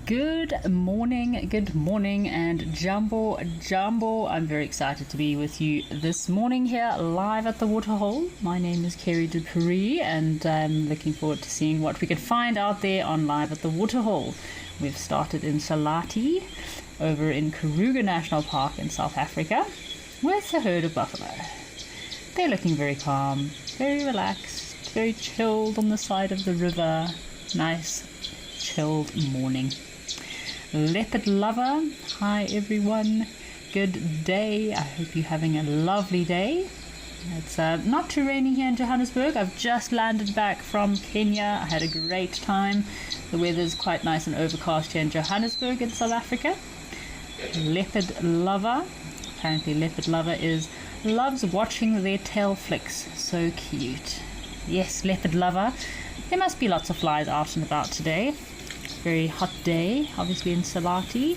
Good morning, and Jumbo. I'm very excited to be with you this morning here live at the waterhole. My name is Kerry Dupree, and I'm looking forward to seeing what we can find out there on Live at the Waterhole. We've started in Salati, over in Kruger National Park in South Africa, with a herd of buffalo. They're looking very calm, very relaxed, very chilled on the side of the river. Nice, chilled morning. Leopard lover, hi everyone, good day. I hope you're having a lovely day. It's not too rainy here in Johannesburg. I've just landed back from Kenya. I had a great time. The weather's quite nice and overcast here in Johannesburg in South Africa. Leopard lover, apparently leopard lover loves watching their tail flicks. So cute. Yes, leopard lover. There must be lots of flies out and about today. Very hot day, obviously in Salati.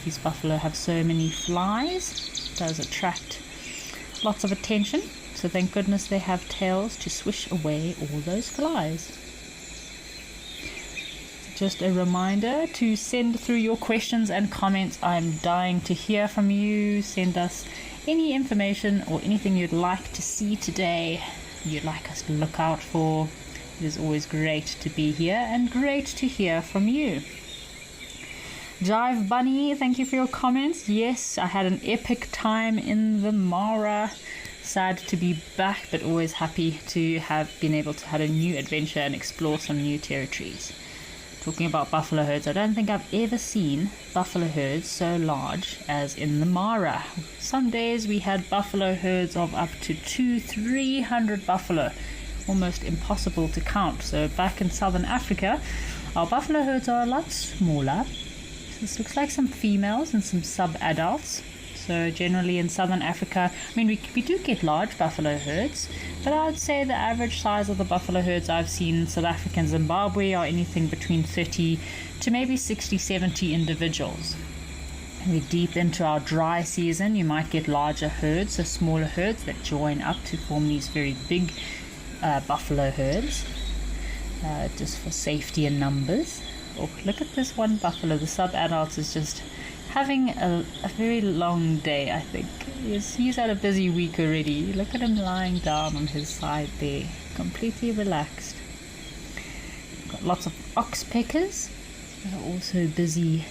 These buffalo have so many flies. It does attract lots of attention. So thank goodness they have tails to swish away all those flies. Just a reminder to send through your questions and comments. I'm dying to hear from you. Send us any information or anything you'd like to see today, you'd like us to look out for. It is always great to be here and great to hear from you. Jive Bunny, thank you for your comments. Yes, I had an epic time in the Mara. Sad to be back, but always happy to have been able to have a new adventure and explore some new territories. Talking about buffalo herds, I don't think I've ever seen buffalo herds so large as in the Mara. Some days we had buffalo herds of up to 200-300 buffalo. Almost impossible to count. So back in southern Africa, our buffalo herds are a lot smaller. This looks like some females and some sub-adults. So generally in southern Africa, I mean, we do get large buffalo herds, but I would say the average size of the buffalo herds I've seen in South Africa and Zimbabwe are anything between 30 to maybe 60, 70 individuals. We're deep into our dry season. You might get larger herds, so smaller herds that join up to form these very big buffalo herds, just for safety in numbers. Oh, look at this one buffalo. The sub-adult is just having a very long day, I think. He's had a busy week already. Look at him lying down on his side there, completely relaxed. Got lots of ox peckers. They're also busy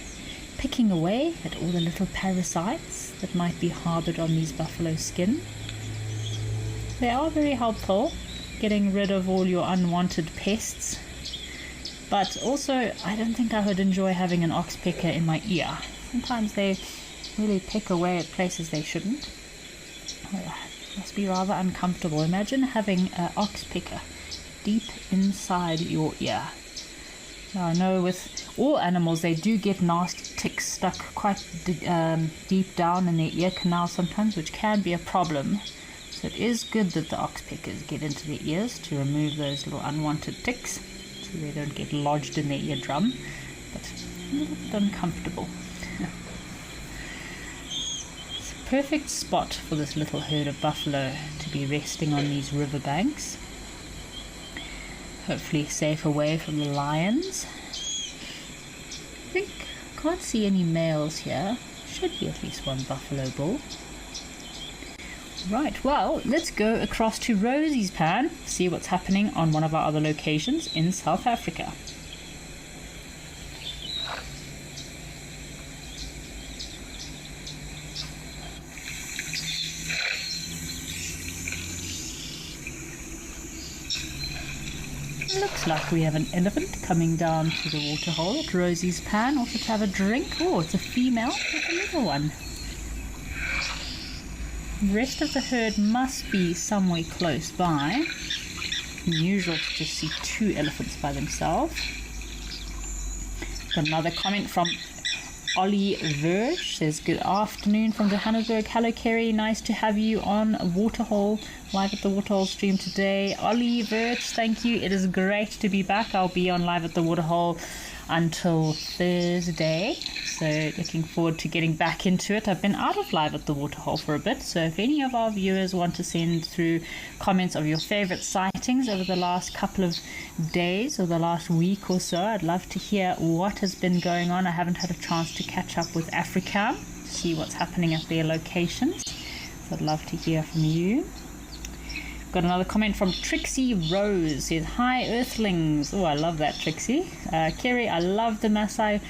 picking away at all the little parasites that might be harbored on these buffalo skin. They are very helpful, getting rid of all your unwanted pests, but also I don't think I would enjoy having an ox pecker in my ear. Sometimes they really pick away at places they shouldn't. It must be rather uncomfortable. Imagine having an ox picker deep inside your ear. Now, I know with all animals they do get nasty ticks stuck quite deep down in their ear canal sometimes, which can be a problem. So it is good that the ox pickers get into their ears to remove those little unwanted ticks so they don't get lodged in their eardrum, but a little bit uncomfortable. It's a perfect spot for this little herd of buffalo to be resting on these riverbanks. Hopefully safe away from the lions. I can't see any males here. Should be at least one buffalo bull. Right, well, let's go across to Rosie's pan, see what's happening on one of our other locations in South Africa. Looks like we have an elephant coming down to the waterhole at Rosie's pan, also to have a drink. Oh, it's a female with a little one. The rest of the herd must be somewhere close by. Unusual to just see two elephants by themselves. Got another comment from Ollie Verge. Says, good afternoon from Johannesburg. Hello Kerry, nice to have you on Waterhole, live at the Waterhole stream today. Ollie Verge, thank you. It is great to be back. I'll be on live at the Waterhole until Thursday. So looking forward to getting back into it. I've been out of live at the waterhole for a bit, so if any of our viewers want to send through comments of your favorite sightings over the last couple of days or the last week or so, I'd love to hear what has been going on. I haven't had a chance to catch up with Africa, see what's happening at their locations, so I'd love to hear from you. Got another comment from Trixie Rose. Says, hi Earthlings. Oh, I love that, Trixie. Kerry, I love the Maasai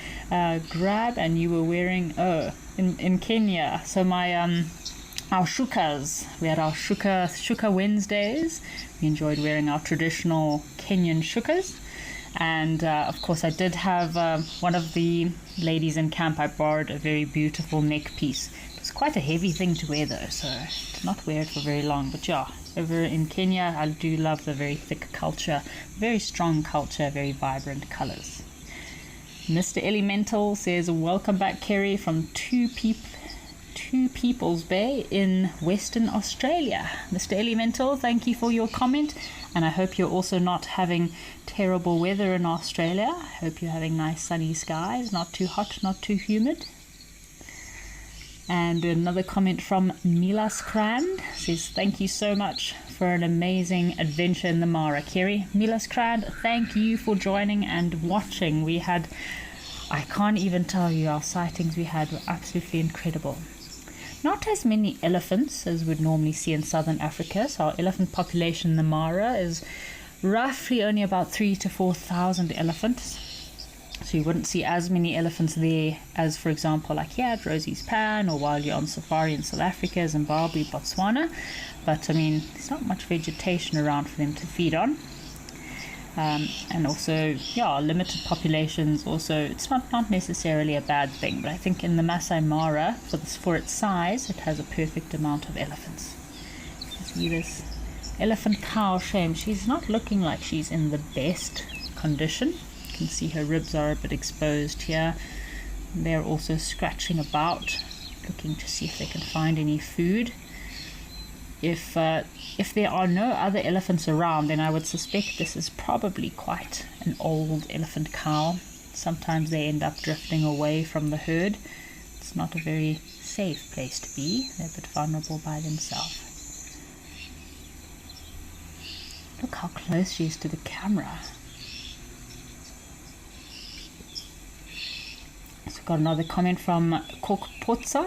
grab, and you were wearing in Kenya. So my our shukas. We had our shuka Wednesdays. We enjoyed wearing our traditional Kenyan shukas. And of course I did have one of the ladies in camp. I borrowed a very beautiful neck piece. It was quite a heavy thing to wear though, so I did not wear it for very long. But yeah, over in Kenya, I do love the very thick culture, very strong culture, very vibrant colors. Mr. Elemental says, welcome back, Kerry, from Two Peoples Bay in Western Australia. Mr. Elemental, thank you for your comment, and I hope you're also not having terrible weather in Australia. I hope you're having nice sunny skies, not too hot, not too humid. And another comment from Milas Krand says, thank you so much for an amazing adventure in the Mara, Kerry. Milas Krand, thank you for joining and watching. We had, I can't even tell you, our sightings we had were absolutely incredible. Not as many elephants as we'd normally see in southern Africa. So our elephant population in the Mara is roughly only about 3,000 to 4,000 elephants. So you wouldn't see as many elephants there as, for example, like here at Rosie's Pan, or while you're on safari in South Africa, Zimbabwe, Botswana. But I mean, there's not much vegetation around for them to feed on. And also, yeah, limited populations also, it's not necessarily a bad thing. But I think in the Masai Mara, for its size, it has a perfect amount of elephants. You see this elephant cow, shame. She's not looking like she's in the best condition. You can see her ribs are a bit exposed here. They're also scratching about, looking to see if they can find any food. If there are no other elephants around, then I would suspect this is probably quite an old elephant cow. Sometimes they end up drifting away from the herd. It's not a very safe place to be. They're a bit vulnerable by themselves. Look how close she is to the camera. So got another comment from Kokpotso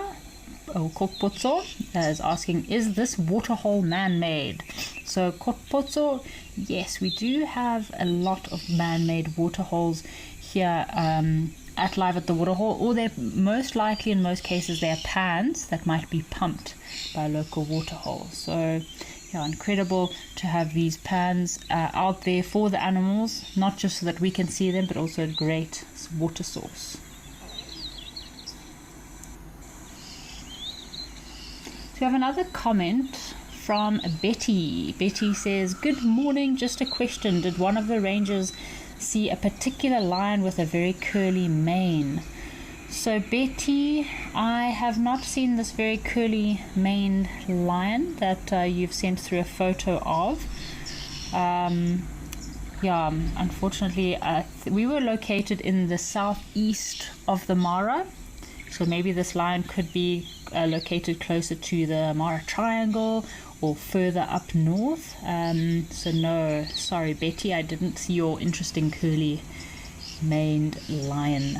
is asking, is this waterhole man-made? So Kokpotso, yes, we do have a lot of man-made waterholes here at Live at the Waterhole, or they're most likely, in most cases, they're pans that might be pumped by local waterholes. So yeah, incredible to have these pans out there for the animals, not just so that we can see them, but also a great water source. So we have another comment from Betty. Betty says, good morning, just a question. Did one of the rangers see a particular lion with a very curly mane? So Betty, I have not seen this very curly maned lion that you've sent through a photo of. Yeah, unfortunately, we were located in the southeast of the Mara. So maybe this lion could be located closer to the Mara Triangle or further up north. So no, sorry Betty, I didn't see your interesting curly maned lion.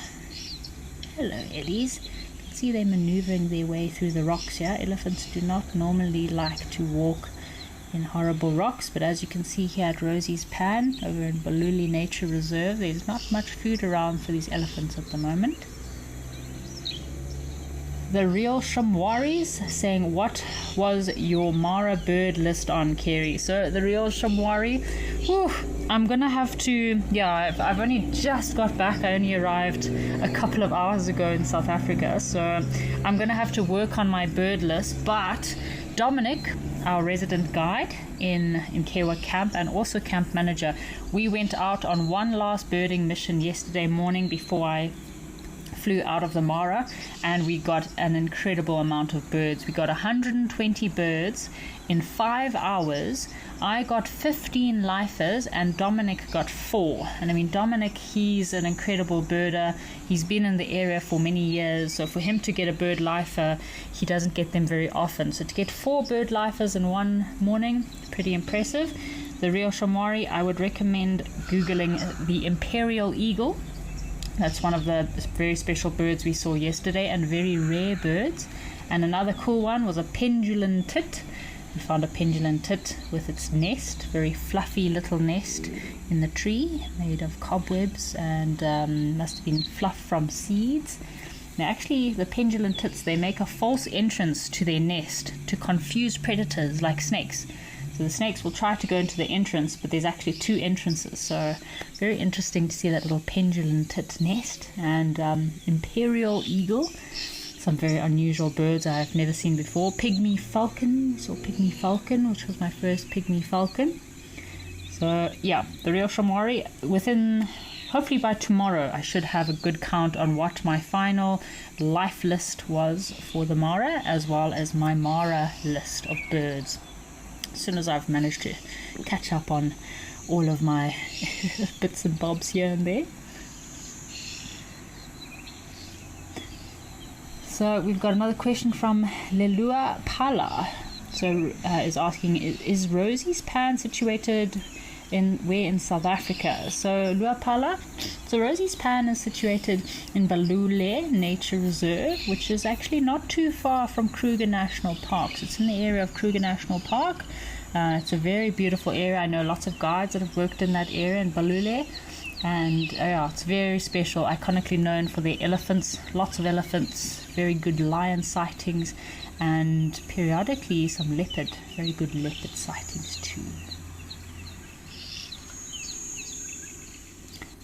Hello Ellies. You can see they're maneuvering their way through the rocks here. Elephants do not normally like to walk in horrible rocks, but as you can see here at Rosie's Pan over in Baluli Nature Reserve, there's not much food around for these elephants at the moment. The Real Shamwaris saying, what was your Mara bird list on, Kerry? So the Real Shamwari, I'm gonna have to, I've only just got back. I only arrived a couple of hours ago in South Africa, so I'm gonna have to work on my bird list. But Dominic, our resident guide in Mkewa camp and also camp manager, we went out on one last birding mission yesterday morning before I flew out of the Mara, and we got an incredible amount of birds. We got 120 birds in 5 hours. I got 15 lifers and Dominic got 4. And I mean, Dominic, he's an incredible birder. He's been in the area for many years, so for him to get a bird lifer, he doesn't get them very often. So to get 4 bird lifers in one morning, pretty impressive. The real Shamwari, I would recommend Googling the imperial eagle. That's one of the very special birds we saw yesterday, and very rare birds. And another cool one was a pendulum tit. We found a pendulum tit with its nest, very fluffy little nest in the tree, made of cobwebs and must have been fluff from seeds. Now actually, the pendulum tits, they make a false entrance to their nest to confuse predators like snakes. So the snakes will try to go into the entrance, but there's actually 2 entrances. So very interesting to see that little pendulum tit nest. And imperial eagle, some very unusual birds I've never seen before. Pygmy falcons, or pygmy falcon, which was my first pygmy falcon. So yeah, the real Shamwari, hopefully by tomorrow I should have a good count on what my final life list was for the Mara, as well as my Mara list of birds. As soon as I've managed to catch up on all of my bits and bobs here and there. So we've got another question from Lelua Pala. So is asking, is Rosie's Pan situated in South Africa? So Lua Pala, so Rosie's Pan is situated in Balule Nature Reserve, which is actually not too far from Kruger National Park. So it's in the area of Kruger National Park. It's a very beautiful area. I know lots of guides that have worked in that area in Balule. And yeah, it's very special, iconically known for their elephants, lots of elephants, very good lion sightings, and periodically some leopard, very good leopard sightings too.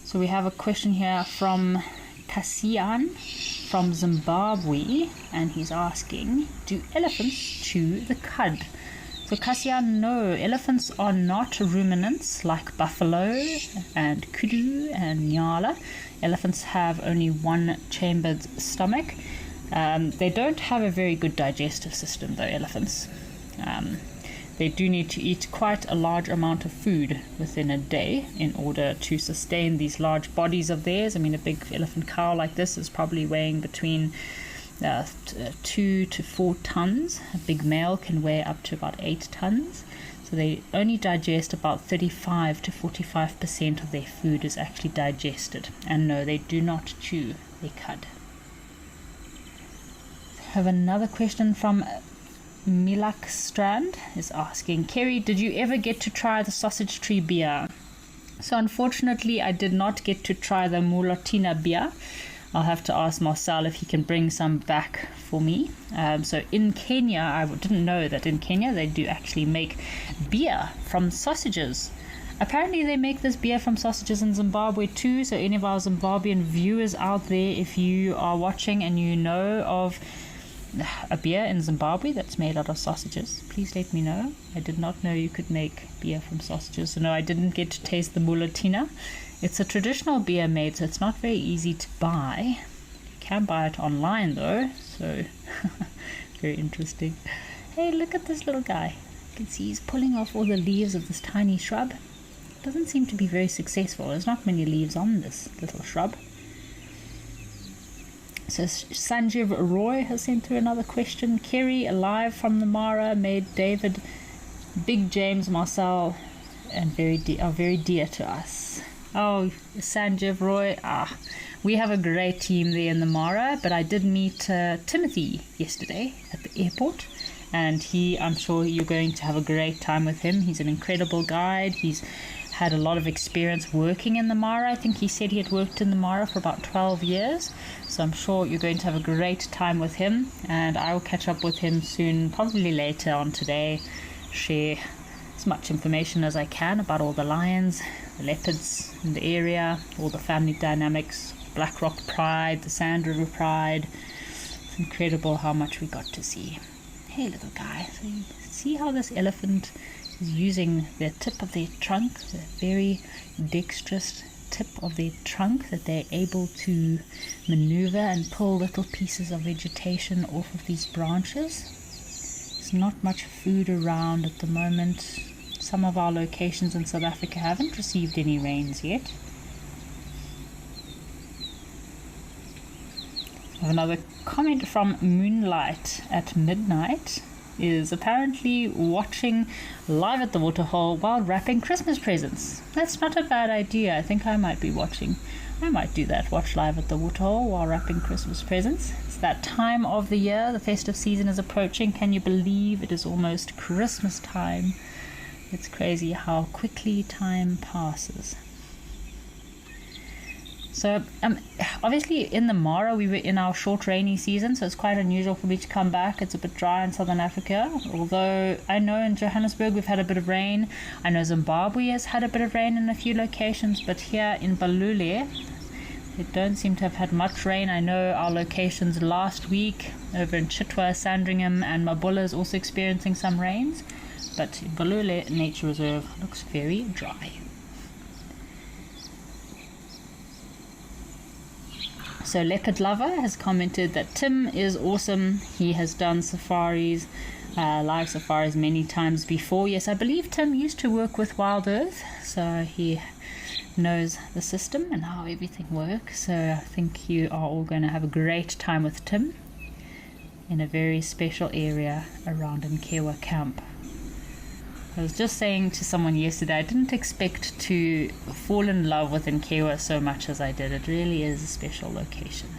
So we have a question here from Kasian from Zimbabwe, and he's asking, do elephants chew the cud? So Kasian, no, elephants are not ruminants like buffalo and kudu and nyala. Elephants have only one chambered stomach. They don't have a very good digestive system though, elephants. They do need to eat quite a large amount of food within a day in order to sustain these large bodies of theirs. I mean, a big elephant cow like this is probably weighing between 2 to 4 tons. A big male can weigh up to about 8 tons. So they only digest about 35 to 45% of their food is actually digested. And no, they do not chew their cud. I have another question from Milak Strand is asking, Kerry, did you ever get to try the sausage tree beer? So unfortunately, I did not get to try the Mulatina beer. I'll have to ask Marcel if he can bring some back for me. So in Kenya, I didn't know that in Kenya they do actually make beer from sausages. Apparently they make this beer from sausages in Zimbabwe too. So any of our Zimbabwean viewers out there, if you are watching and you know of a beer in Zimbabwe that's made out of sausages, please let me know. I did not know you could make beer from sausages. So no, I didn't get to taste the Mulatina. It's a traditional beer made, so it's not very easy to buy. You can buy it online though, so very interesting. Hey, look at this little guy. You can see he's pulling off all the leaves of this tiny shrub. Doesn't seem to be very successful. There's not many leaves on this little shrub. So Sanjeev Roy has sent through another question. Kerry, alive from the Mara, made David, Big James, Marcel, and are very dear to us. Oh, Sanjeev Roy, we have a great team there in the Mara, but I did meet Timothy yesterday at the airport, and I'm sure you're going to have a great time with him. He's an incredible guide. He's had a lot of experience working in the Mara. I think he said he had worked in the Mara for about 12 years, so I'm sure you're going to have a great time with him, and I will catch up with him soon, probably later on today, share as much information as I can about all the lions, the leopards in the area, all the family dynamics, Black Rock Pride, the Sand River Pride. It's incredible how much we got to see. Hey little guy, so you see how this elephant is using the tip of their trunk, the very dexterous tip tip of their trunk that they're able to maneuver and pull little pieces of vegetation off of these branches. There's not much food around at the moment. Some of our locations in South Africa haven't received any rains yet. I have another comment from Moonlight at Midnight. Is apparently watching live at the waterhole while wrapping Christmas presents. That's not a bad idea. I think I might be watching. I might do that. Watch live at the waterhole while wrapping Christmas presents. It's that time of the year. The festive season is approaching. Can you believe it is almost Christmas time? It's crazy how quickly time passes. So obviously in the Mara we were in our short rainy season, so it's quite unusual for me to come back. It's a bit dry in Southern Africa, although I know in Johannesburg we've had a bit of rain. I know Zimbabwe has had a bit of rain in a few locations, but here in Balule they don't seem to have had much rain. I know our locations last week over in Chitwa, Sandringham and Mabula is also experiencing some rains, but Balule Nature Reserve looks very dry. So Leopard Lover has commented that Tim is awesome. He has done safaris, live safaris many times before. Yes, I believe Tim used to work with Wild Earth, so he knows the system and how everything works. So I think you are all going to have a great time with Tim in a very special area around Nkewa camp. I was just saying to someone yesterday, I didn't expect to fall in love with Nkewa so much as I did. It really is a special location.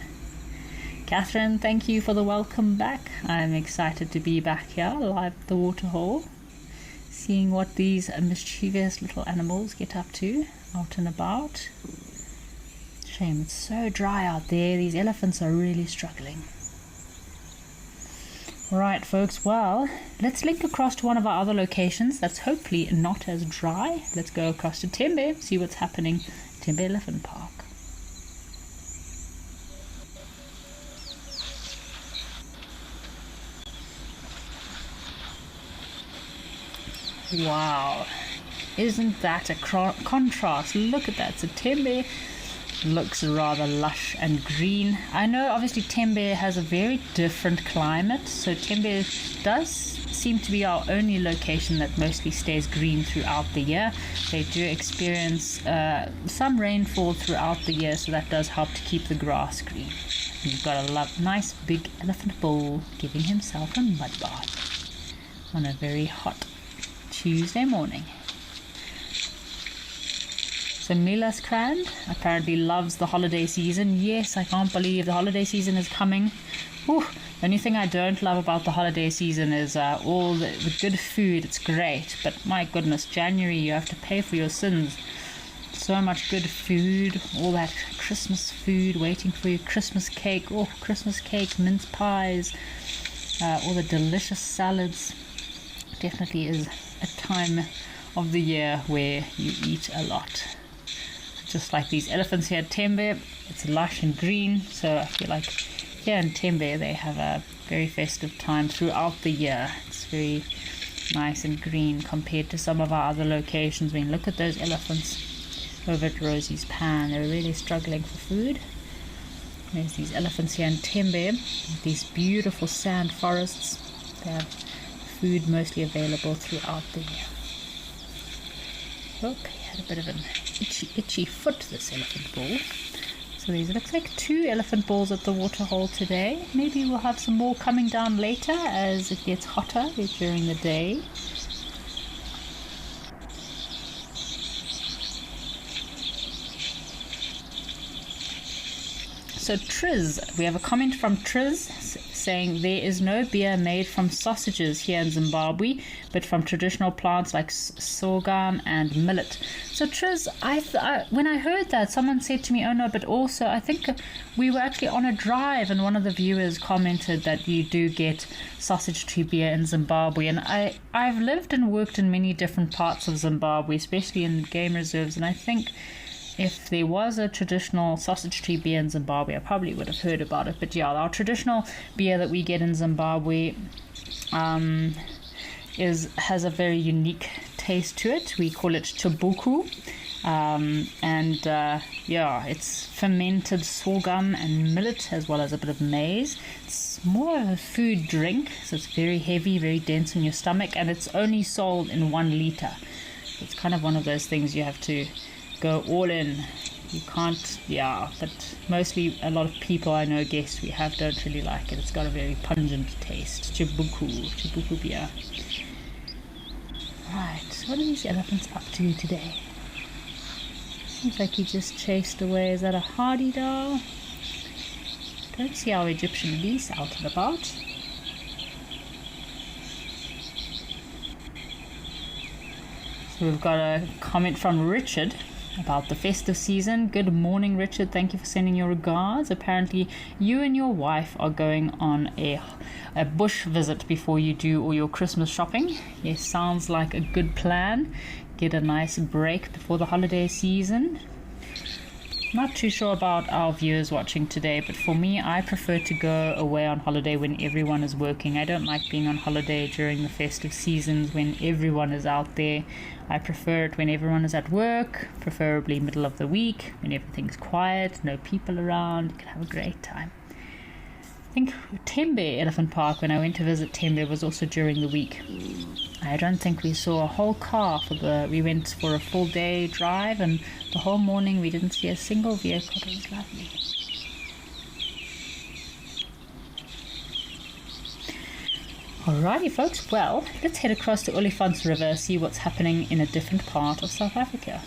Catherine, thank you for the welcome back. I'm excited to be back here live at the waterhole, seeing what these mischievous little animals get up to out and about. Shame it's so dry out there. These elephants are really struggling. Right, folks, well, let's link across to one of our other locations that's hopefully not as dry. Let's go across to Tembe, see what's happening at Tembe Elephant Park. Wow, isn't that a contrast? Look at that. So Tembe looks rather lush and green. I know obviously Tembe has a very different climate, so Tembe does seem to be our only location that mostly stays green throughout the year. They do experience some rainfall throughout the year, so that does help to keep the grass green. You've got a nice big elephant bull giving himself a mud bath on a very hot Tuesday morning. So Milas Krand apparently loves the holiday season. Yes, I can't believe the holiday season is coming. Whew. The only thing I don't love about the holiday season is all the good food. It's great, but my goodness, January you have to pay for your sins. So much good food, all that Christmas food waiting for you, Christmas cake, Christmas cake, mince pies, all the delicious salads. Definitely is a time of the year where you eat a lot. Just like these elephants here at Tembe, it's lush and green, so I feel like here in Tembe they have a very festive time throughout the year. It's very nice and green compared to some of our other locations. I mean, look at those elephants over at Rosie's Pan. They're really struggling for food. There's these elephants here in Tembe with these beautiful sand forests. They have food mostly available throughout the year. Look, he had a bit of an itchy foot, this elephant bull. So these looks like 2 elephant bulls at the waterhole today. Maybe we'll have some more coming down later as it gets hotter during the day. So Triz, we have a comment from Triz saying there is no beer made from sausages here in Zimbabwe, but from traditional plants like sorghum and millet. So Triz, when I heard that, someone said to me, oh no, but also I think we were actually on a drive and one of the viewers commented that you do get sausage tree beer in Zimbabwe. And I've lived and worked in many different parts of Zimbabwe, especially in game reserves, and I think if there was a traditional sausage tree beer in Zimbabwe, I probably would have heard about it. But yeah, our traditional beer that we get in Zimbabwe has a very unique taste to it. We call it chabuku, Yeah, it's fermented sorghum and millet as well as a bit of maize. It's more of a food drink, so it's very heavy, very dense in your stomach, and it's only sold in 1 liter. It's kind of one of those things you have to go all in. You can't, yeah, but mostly a lot of people I know, guests we have, don't really like it. It's got a very pungent taste. Chibuku beer. Right, what are these elephants up to today? Seems like he just chased away. Is that a hardy doll? Don't see our Egyptian geese out and about. So we've got a comment from Richard about the festive season. Good morning, Richard. Thank you for sending your regards. Apparently, you and your wife are going on a bush visit before you do all your Christmas shopping. Yes, sounds like a good plan. Get a nice break before the holiday season. Not too sure about our viewers watching today, but for me, I prefer to go away on holiday when everyone is working. I don't like being on holiday during the festive seasons when everyone is out there. I prefer it when everyone is at work, preferably middle of the week, when everything's quiet, no people around. You can have a great time. I think Tembe Elephant Park, when I went to visit Tembe, was also during the week. I don't think we saw a whole car we went for a full day drive, and the whole morning we didn't see a single vehicle. It was lovely. Alrighty folks, well, let's head across to Olifants River, see what's happening in a different part of South Africa.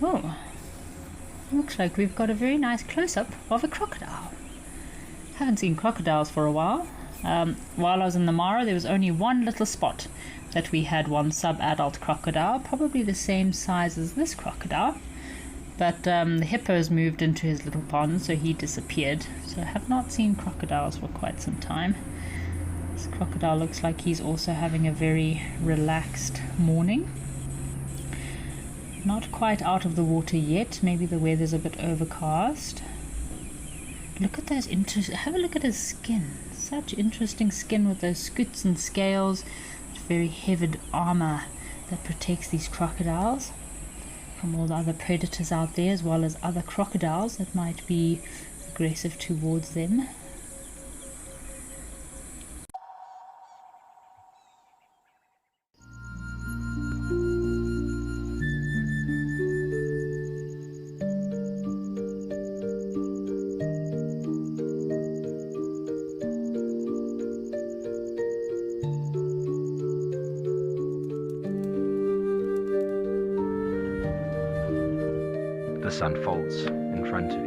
Oh, looks like we've got a very nice close-up of a crocodile. Haven't seen crocodiles for a while. While I was in the Mara, there was only one little spot that we had one sub-adult crocodile, probably the same size as this crocodile. But the hippos moved into his little pond, so he disappeared. So I have not seen crocodiles for quite some time. This crocodile looks like he's also having a very relaxed morning. Not quite out of the water yet. Maybe the weather's a bit overcast. Look at those have a look at his skin. Such interesting skin with those scutes and scales. Very heavy armor that protects these crocodiles from all the other predators out there, as well as other crocodiles that might be aggressive towards them. This unfolds in front of you.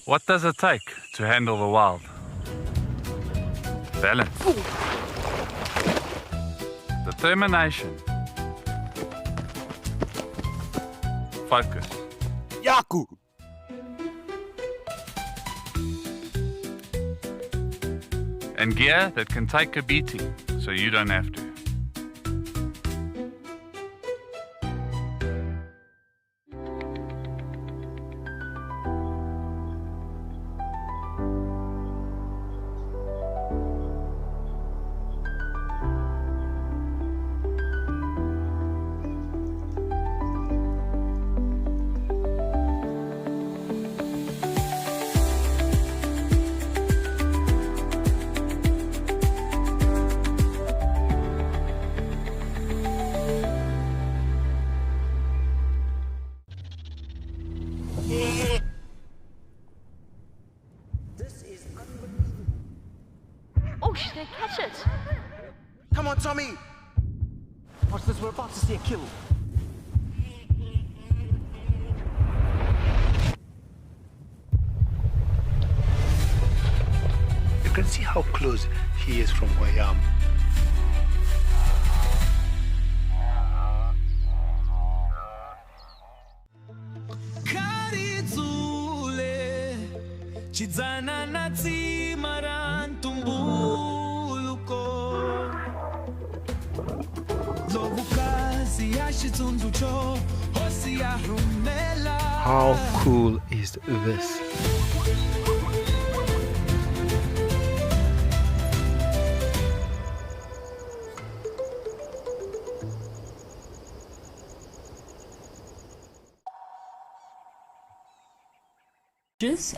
What does it take to handle the wild? Balance. Determination. Focus. Yaku! And gear that can take a beating so you don't have to. Oh, she's gonna catch it. Come on, Tommy! Watch this, we're about to see a kill. You can see how close he is from where I am. Chidzana na tsima ra ntumbuluko How cool is this?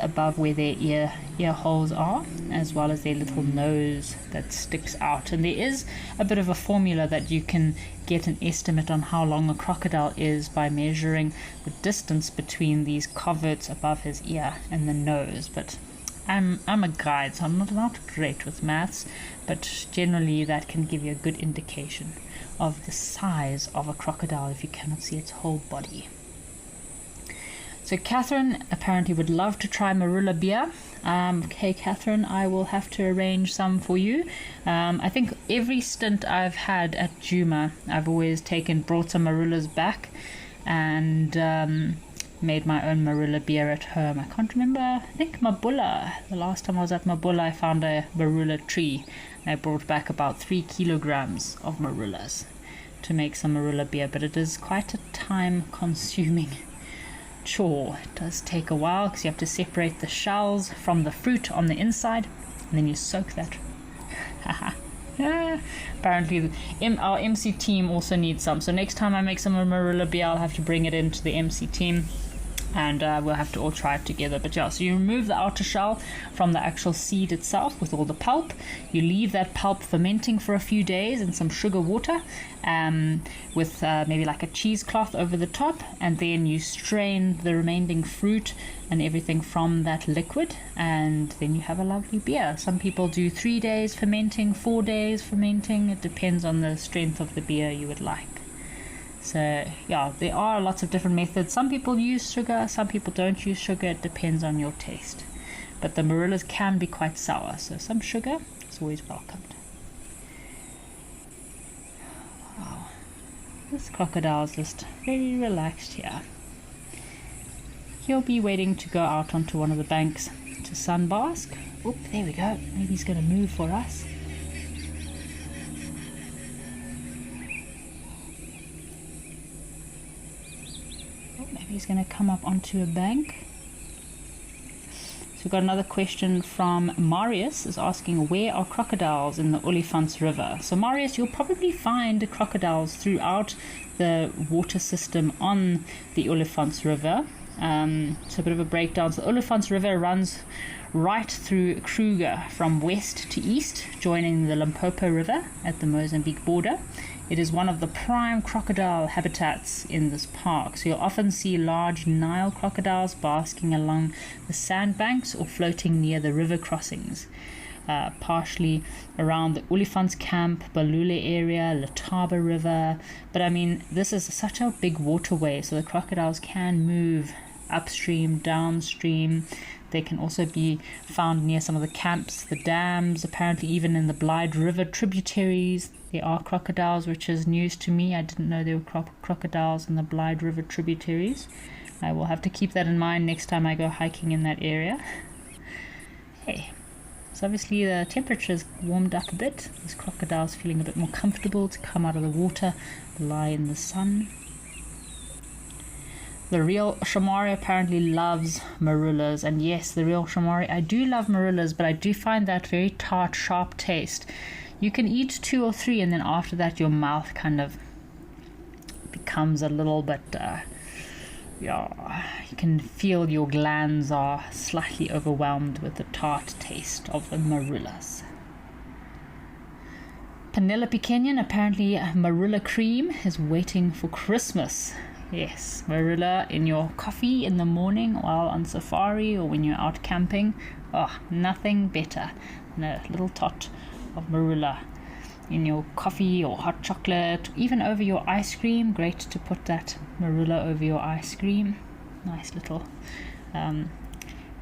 Above where their ear holes are, as well as their little nose that sticks out. And there is a bit of a formula that you can get an estimate on how long a crocodile is by measuring the distance between these coverts above his ear and the nose. But I'm a guide, so I'm not great with maths, but generally that can give you a good indication of the size of a crocodile if you cannot see its whole body. So Catherine apparently would love to try Marula beer. Okay, Catherine, I will have to arrange some for you. I think every stint I've had at Juma, I've always brought some Marulas back and made my own Marula beer at home. I can't remember, I think Mabula. The last time I was at Mabula, I found a Marula tree. And I brought back about 3 kilograms of Marulas to make some Marula beer, but it is quite a time-consuming chore. It does take a while because you have to separate the shells from the fruit on the inside, and then you soak that. Apparently our MC team also needs some, so next time I make some Marula beer, I'll have to bring it into the MC team and we'll have to all try it together. But yeah, so you remove the outer shell from the actual seed itself with all the pulp. You leave that pulp fermenting for a few days in some sugar water with maybe like a cheesecloth over the top, and then you strain the remaining fruit and everything from that liquid, and then you have a lovely beer. Some people do 3 days fermenting, 4 days fermenting. It depends on the strength of the beer you would like. So yeah, there are lots of different methods. Some people use sugar, some people don't use sugar. It depends on your taste. But the Marulas can be quite sour, so some sugar is always welcomed. Wow, this crocodile is just very relaxed here. He'll be waiting to go out onto one of the banks to sunbask. Oop, there we go. Maybe he's going to move for us. He's going to come up onto a bank. So we've got another question from Marius, is asking, where are crocodiles in the Olifants River? So Marius, you'll probably find crocodiles throughout the water system on the Olifants River. So a bit of a breakdown. So the Olifants River runs right through Kruger from west to east, joining the Limpopo River at the Mozambique border. It is one of the prime crocodile habitats in this park, so you'll often see large Nile crocodiles basking along the sandbanks or floating near the river crossings, partially around the Olifants Camp, Balule area, Letaba River. But I mean, this is such a big waterway, so the crocodiles can move upstream, downstream. They can also be found near some of the camps, the dams, apparently even in the Blyde River tributaries. There are crocodiles, which is news to me. I didn't know there were crocodiles in the Blyde River tributaries. I will have to keep that in mind next time I go hiking in that area. Hey, so obviously the temperature's warmed up a bit. This crocodile's feeling a bit more comfortable to come out of the water, lie in the sun. The real Shamari apparently loves Marulas, and yes, the real Shamari, I do love Marulas, but I do find that very tart, sharp taste. You can eat 2 or 3, and then after that your mouth kind of becomes a little bit, you can feel your glands are slightly overwhelmed with the tart taste of the Marulas. Penelope Kenyon, apparently Marula cream is waiting for Christmas. Yes, Marula in your coffee in the morning while on safari or when you're out camping. Oh, nothing better than a little tot of Marula in your coffee or hot chocolate, even over your ice cream. Great to put that Marula over your ice cream. Nice little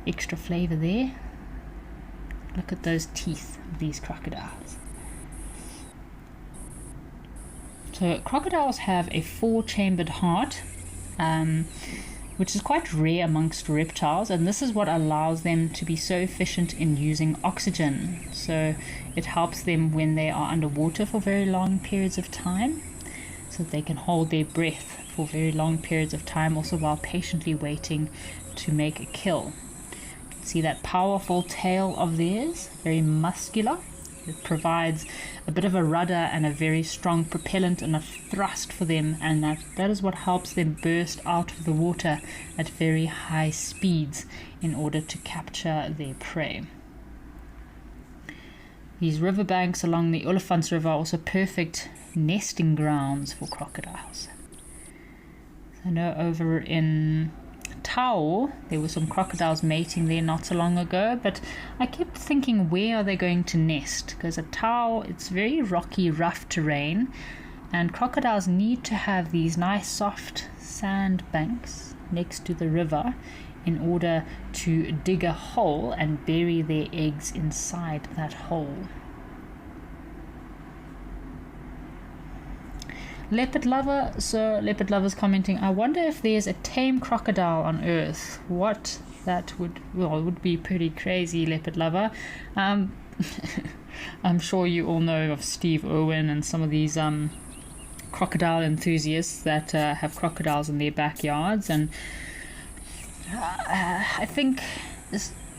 extra flavor there. Look at those teeth of these crocodiles. So crocodiles have a 4-chambered heart, which is quite rare amongst reptiles, and this is what allows them to be so efficient in using oxygen. So it helps them when they are underwater for very long periods of time. So so that they can hold their breath for very long periods of time, also while patiently waiting to make a kill. See that powerful tail of theirs, very muscular. It provides a bit of a rudder and a very strong propellant and a thrust for them, and that is what helps them burst out of the water at very high speeds in order to capture their prey. These riverbanks along the Olifants River are also perfect nesting grounds for crocodiles. I know over in Tau there were some crocodiles mating there not so long ago, but I kept thinking, where are they going to nest? Because at Tau it's very rocky, rough terrain, and crocodiles need to have these nice soft sand banks next to the river in order to dig a hole and bury their eggs inside that hole. Leopard lover, so leopard lover's commenting, I wonder if there's a tame crocodile on Earth. What that would, well, it would be pretty crazy, leopard lover. I'm sure you all know of Steve Irwin and some of these crocodile enthusiasts that have crocodiles in their backyards, and I think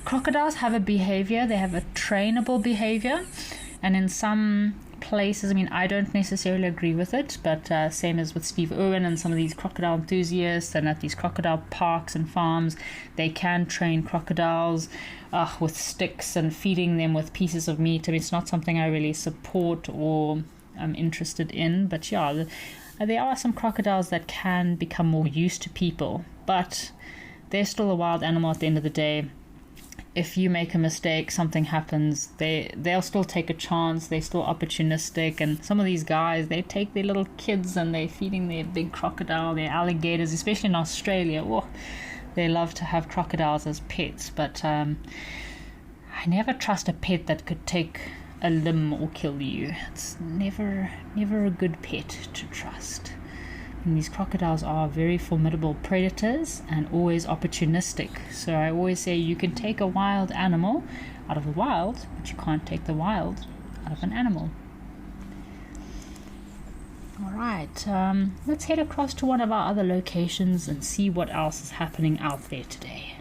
crocodiles have a behavior, they have a trainable behavior, and in some places, I mean, I don't necessarily agree with it, but same as with Steve Irwin and some of these crocodile enthusiasts, and at these crocodile parks and farms, they can train crocodiles with sticks and feeding them with pieces of meat. I mean, it's not something I really support or am interested in, but yeah, there are some crocodiles that can become more used to people, but they're still a wild animal at the end of the day. If you make a mistake, something happens, they'll still take a chance, they're still opportunistic, and some of these guys, they take their little kids and they're feeding their big crocodile, their alligators, especially in Australia. Oh, they love to have crocodiles as pets, but I never trust a pet that could take a limb or kill you. It's never a good pet to trust. And these crocodiles are very formidable predators and always opportunistic. So I always say you can take a wild animal out of the wild, but you can't take the wild out of an animal. Alright, let's head across to one of our other locations and see what else is happening out there today.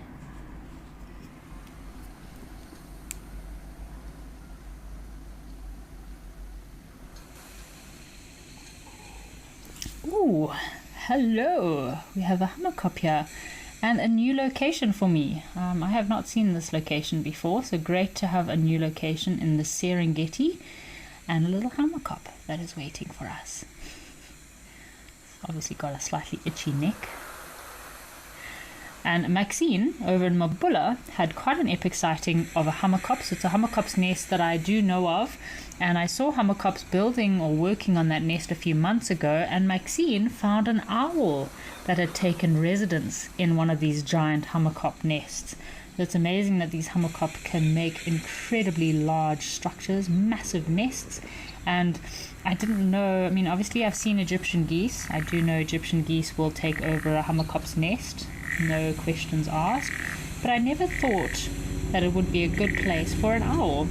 Ooh, hello! We have a hammerkop here and a new location for me. I have not seen this location before, so great to have a new location in the Serengeti and a little hammerkop that is waiting for us. It's obviously got a slightly itchy neck. And Maxine over in Mabula had quite an epic sighting of a hammerkop. So it's a hammerkop's nest that I do know of, and I saw hammerkops building or working on that nest a few months ago, and Maxine found an owl that had taken residence in one of these giant hammerkop nests. So it's amazing that these hammerkop can make incredibly large structures, massive nests. And I didn't know, I mean, obviously I've seen Egyptian geese. I do know Egyptian geese will take over a hammerkop's nest, no questions asked, but I never thought that it would be a good place for an owl.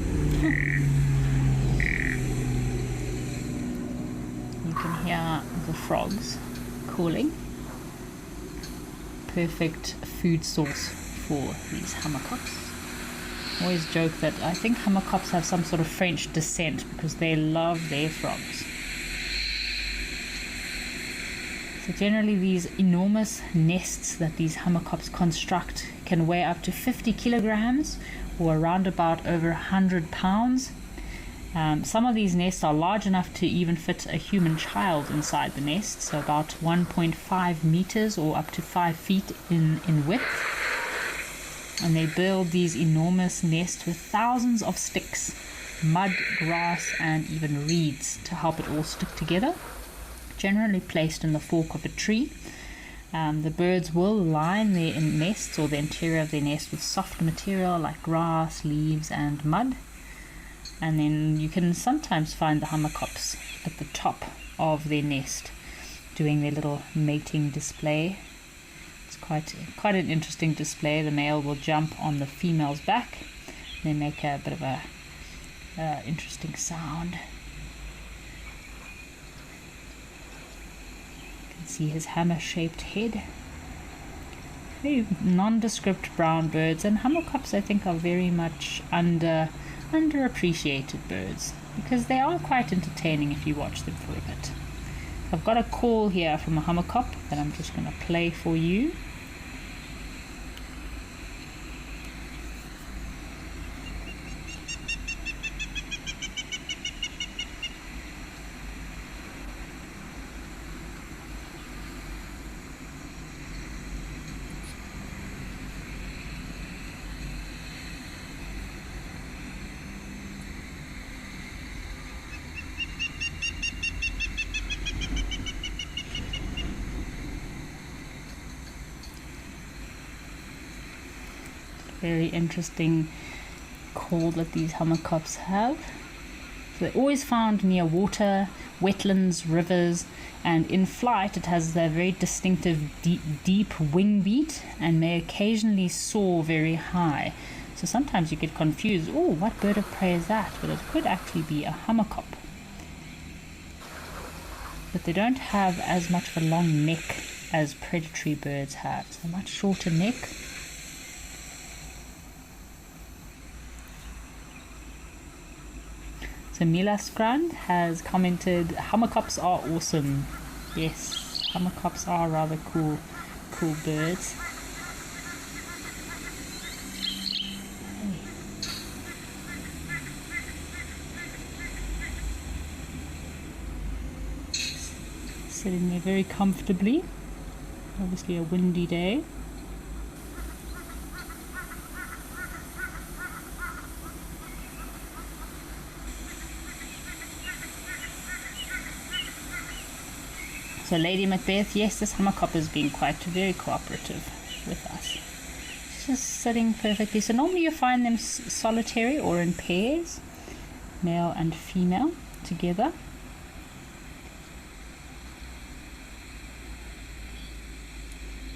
You can hear the frogs calling. Perfect food source for these hammerkops. I always joke that I think hammerkops have some sort of French descent because they love their frogs. So generally these enormous nests that these hammerkops construct can weigh up to 50 kilograms or around about over 100 pounds. Some of these nests are large enough to even fit a human child inside the nest, so about 1.5 meters or up to 5 feet in width. And they build these enormous nests with thousands of sticks, mud, grass, and even reeds to help it all stick together, generally placed in the fork of a tree. The birds will line their nests or the interior of their nest with soft material like grass, leaves, and mud. And then you can sometimes find the hammerkops at the top of their nest doing their little mating display. It's quite an interesting display. The male will jump on the female's back. They make a bit of a interesting sound. See his hammer-shaped head. Very nondescript brown birds, and hammerkops I think are very much underappreciated birds because they are quite entertaining if you watch them for a bit. I've got a call here from a hammerkop that I'm just going to play for you. Very interesting call that these hammerkops have. So they're always found near water, wetlands, rivers, and in flight it has a very distinctive deep wing beat and may occasionally soar very high. So sometimes you get confused, oh, what bird of prey is that? But it could actually be a hammerkop. But they don't have as much of a long neck as predatory birds have. So a much shorter neck. So Milaskrand has commented, hammerkops are awesome. Yes, hammerkops are rather cool birds. Sitting there very comfortably. Obviously a windy day. So Lady Macbeth, yes, this hammerkop has been very cooperative with us. Just sitting perfectly. So normally you find them solitary or in pairs, male and female together.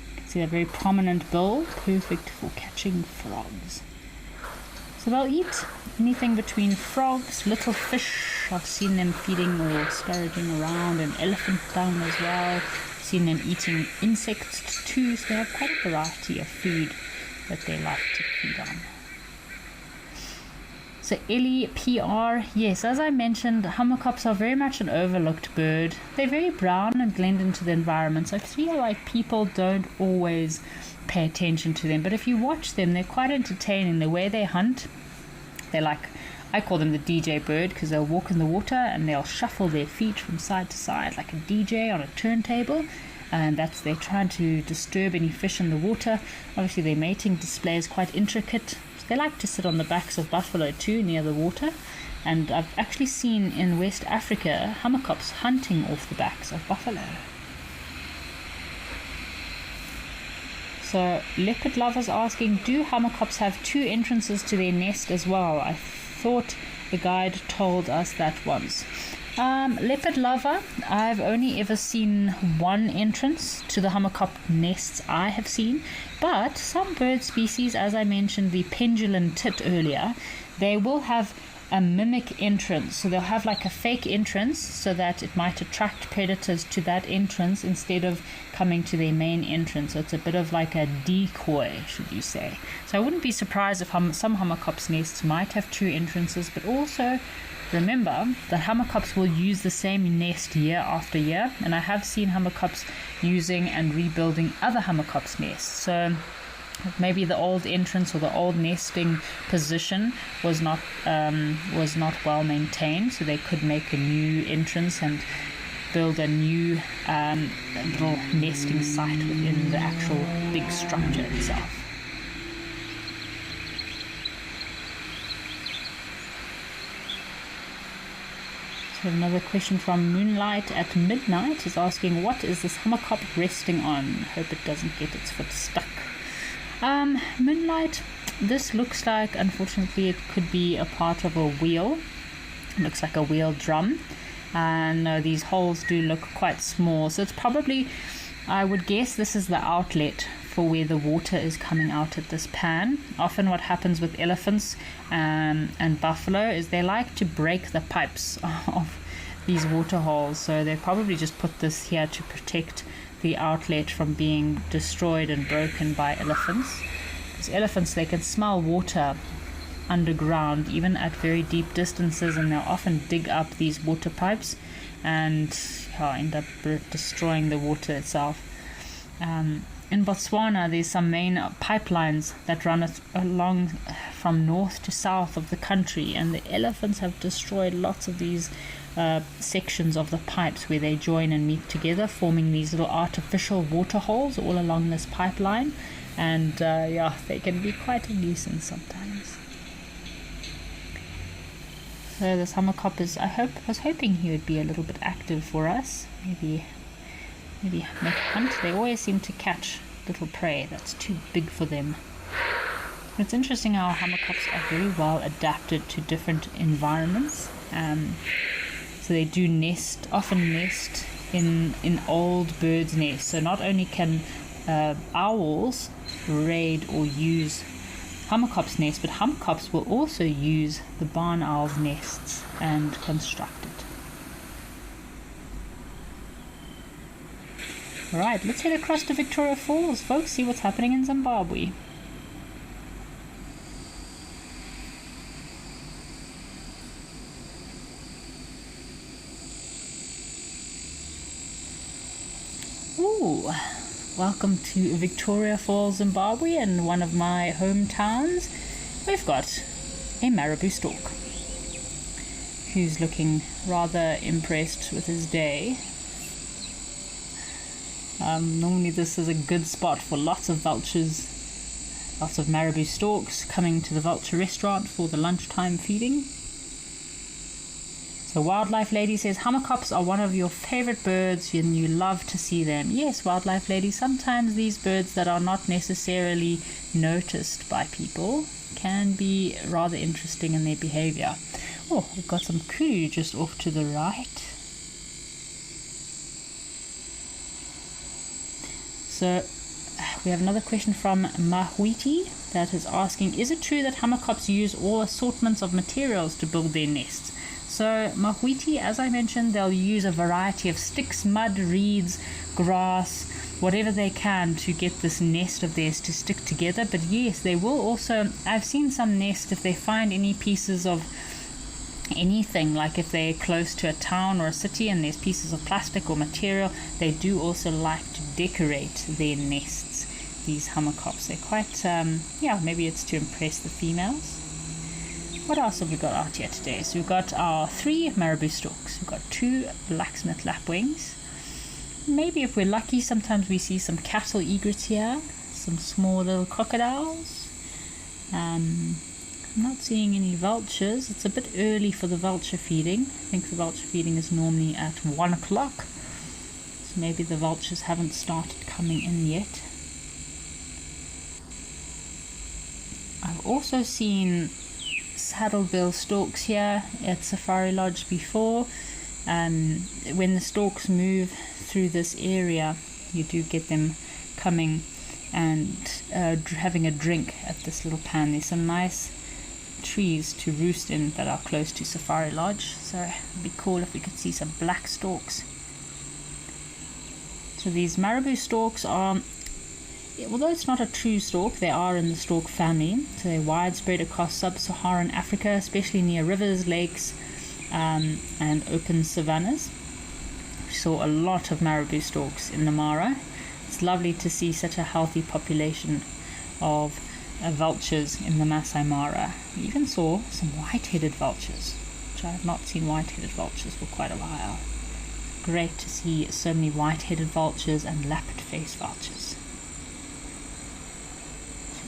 You can see a very prominent bill, perfect for catching frogs. So they'll eat anything between frogs, little fish. I've seen them feeding or scavenging around, and elephant dung as well. I've seen them eating insects too, so they have quite a variety of food that they like to feed on. So Ellie PR, yes, as I mentioned, hammerkops are very much an overlooked bird. They're very brown and blend into the environment, so I feel like people don't always pay attention to them. But if you watch them, they're quite entertaining. The way they hunt, they're like, I call them the DJ bird because they'll walk in the water and they'll shuffle their feet from side to side like a DJ on a turntable, and they're trying to disturb any fish in the water. Obviously their mating display is quite intricate. They like to sit on the backs of buffalo too, near the water, and I've actually seen in West Africa hammerkops hunting off the backs of buffalo. So leopard lovers asking, do hammerkops have two entrances to their nest as well? I thought the guide told us that once. Leopard lover, I've only ever seen one entrance to the hammerkop nests I have seen, but some bird species, as I mentioned the pendulum tit earlier, they will have a mimic entrance. So they'll have like a fake entrance so that it might attract predators to that entrance instead of coming to their main entrance. So it's a bit of like a decoy, should you say. So I wouldn't be surprised if some hammerkops nests might have two entrances, but also remember that hammerkops will use the same nest year after year, and I have seen hammerkops using and rebuilding other hammerkops nests. So maybe the old entrance or the old nesting position was not well maintained, so they could make a new entrance and build a new little nesting site within the actual big structure itself. So another question from Moonlight at Midnight is asking, what is this hammerkop resting on? Hope it doesn't get its foot stuck. Moonlight, this looks like, unfortunately, it could be a part of a wheel. It looks like a wheel drum, and these holes do look quite small, so it's probably, I would guess this is the outlet for where the water is coming out at this pan. Often what happens with elephants and buffalo is they like to break the pipes of these water holes, so they probably just put this here to protect the outlet from being destroyed and broken by elephants. Because elephants, they can smell water underground, even at very deep distances, and they'll often dig up these water pipes and end up destroying the water itself. In Botswana, there's some main pipelines that run along from north to south of the country, and the elephants have destroyed lots of these sections of the pipes where they join and meet together, forming these little artificial waterholes all along this pipeline. And they can be quite a nuisance sometimes. So this hammerkop I was hoping he would be a little bit active for us. Maybe make a hunt. They always seem to catch little prey that's too big for them. It's interesting how hammerkops are very well adapted to different environments. So they do often nest in old birds' nests. So not only can owls raid or use hammerkop's nest, but hammerkops will also use the barn owl's nests and construct it. Alright, let's head across to Victoria Falls, folks, see what's happening in Zimbabwe. Ooh, welcome to Victoria Falls, Zimbabwe, and one of my hometowns. We've got a marabou stork who's looking rather impressed with his day. Normally this is a good spot for lots of vultures, lots of marabou storks coming to the vulture restaurant for the lunchtime feeding. So Wildlife Lady says, hammerkops are one of your favorite birds and you love to see them. Yes, Wildlife Lady, sometimes these birds that are not necessarily noticed by people can be rather interesting in their behavior. Oh, we've got some kudu just off to the right. So we have another question from Mahuiti that is asking, is it true that hammerkops use all assortments of materials to build their nests? So Mahuiti, as I mentioned, they'll use a variety of sticks, mud, reeds, grass, whatever they can to get this nest of theirs to stick together. But yes, they will also, I've seen some nests, if they find any pieces of anything, like if they're close to a town or a city and there's pieces of plastic or material, they do also like to decorate their nests, these hammerkops. They're quite, maybe it's to impress the females. What else have we got out here today? So we've got our 3 marabou storks. We've got 2 blacksmith lapwings. Maybe if we're lucky, sometimes we see some cattle egrets here, some small little crocodiles. I'm not seeing any vultures. It's a bit early for the vulture feeding. I think the vulture feeding is normally at 1 o'clock. So maybe the vultures haven't started coming in yet. I've also seen saddlebill storks here at Safari Lodge before. When the storks move through this area, you do get them coming and having a drink at this little pan. There's some nice trees to roost in that are close to Safari Lodge, so it'd be cool if we could see some black storks. So these marabou storks are, although it's not a true stork, they are in the stork family. So they're widespread across sub-Saharan Africa, especially near rivers, lakes, and open savannas. We saw a lot of marabou storks in the Mara. It's lovely to see such a healthy population of vultures in the Masai Mara. We even saw some white-headed vultures, which I have not seen white-headed vultures for quite a while. Great to see so many white-headed vultures and lappet-faced vultures.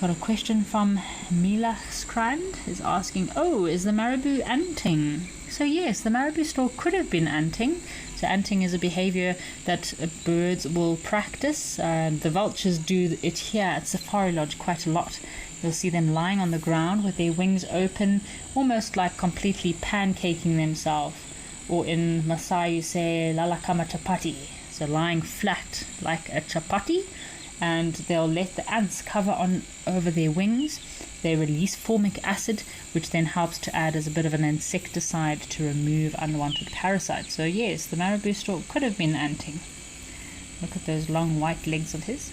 Got a question from Mila Skrand is asking, is the marabou anting? So yes, the marabou stork could have been anting. So anting is a behavior that birds will practice. The vultures do it here at Safari Lodge quite a lot. You'll see them lying on the ground with their wings open, almost like completely pancaking themselves. Or in Maasai you say lalakama chapati, so lying flat like a chapati. And they'll let the ants cover on over their wings. They release formic acid, which then helps to add as a bit of an insecticide to remove unwanted parasites. So yes, the marabou stork could have been anting. Look at those long white legs of his.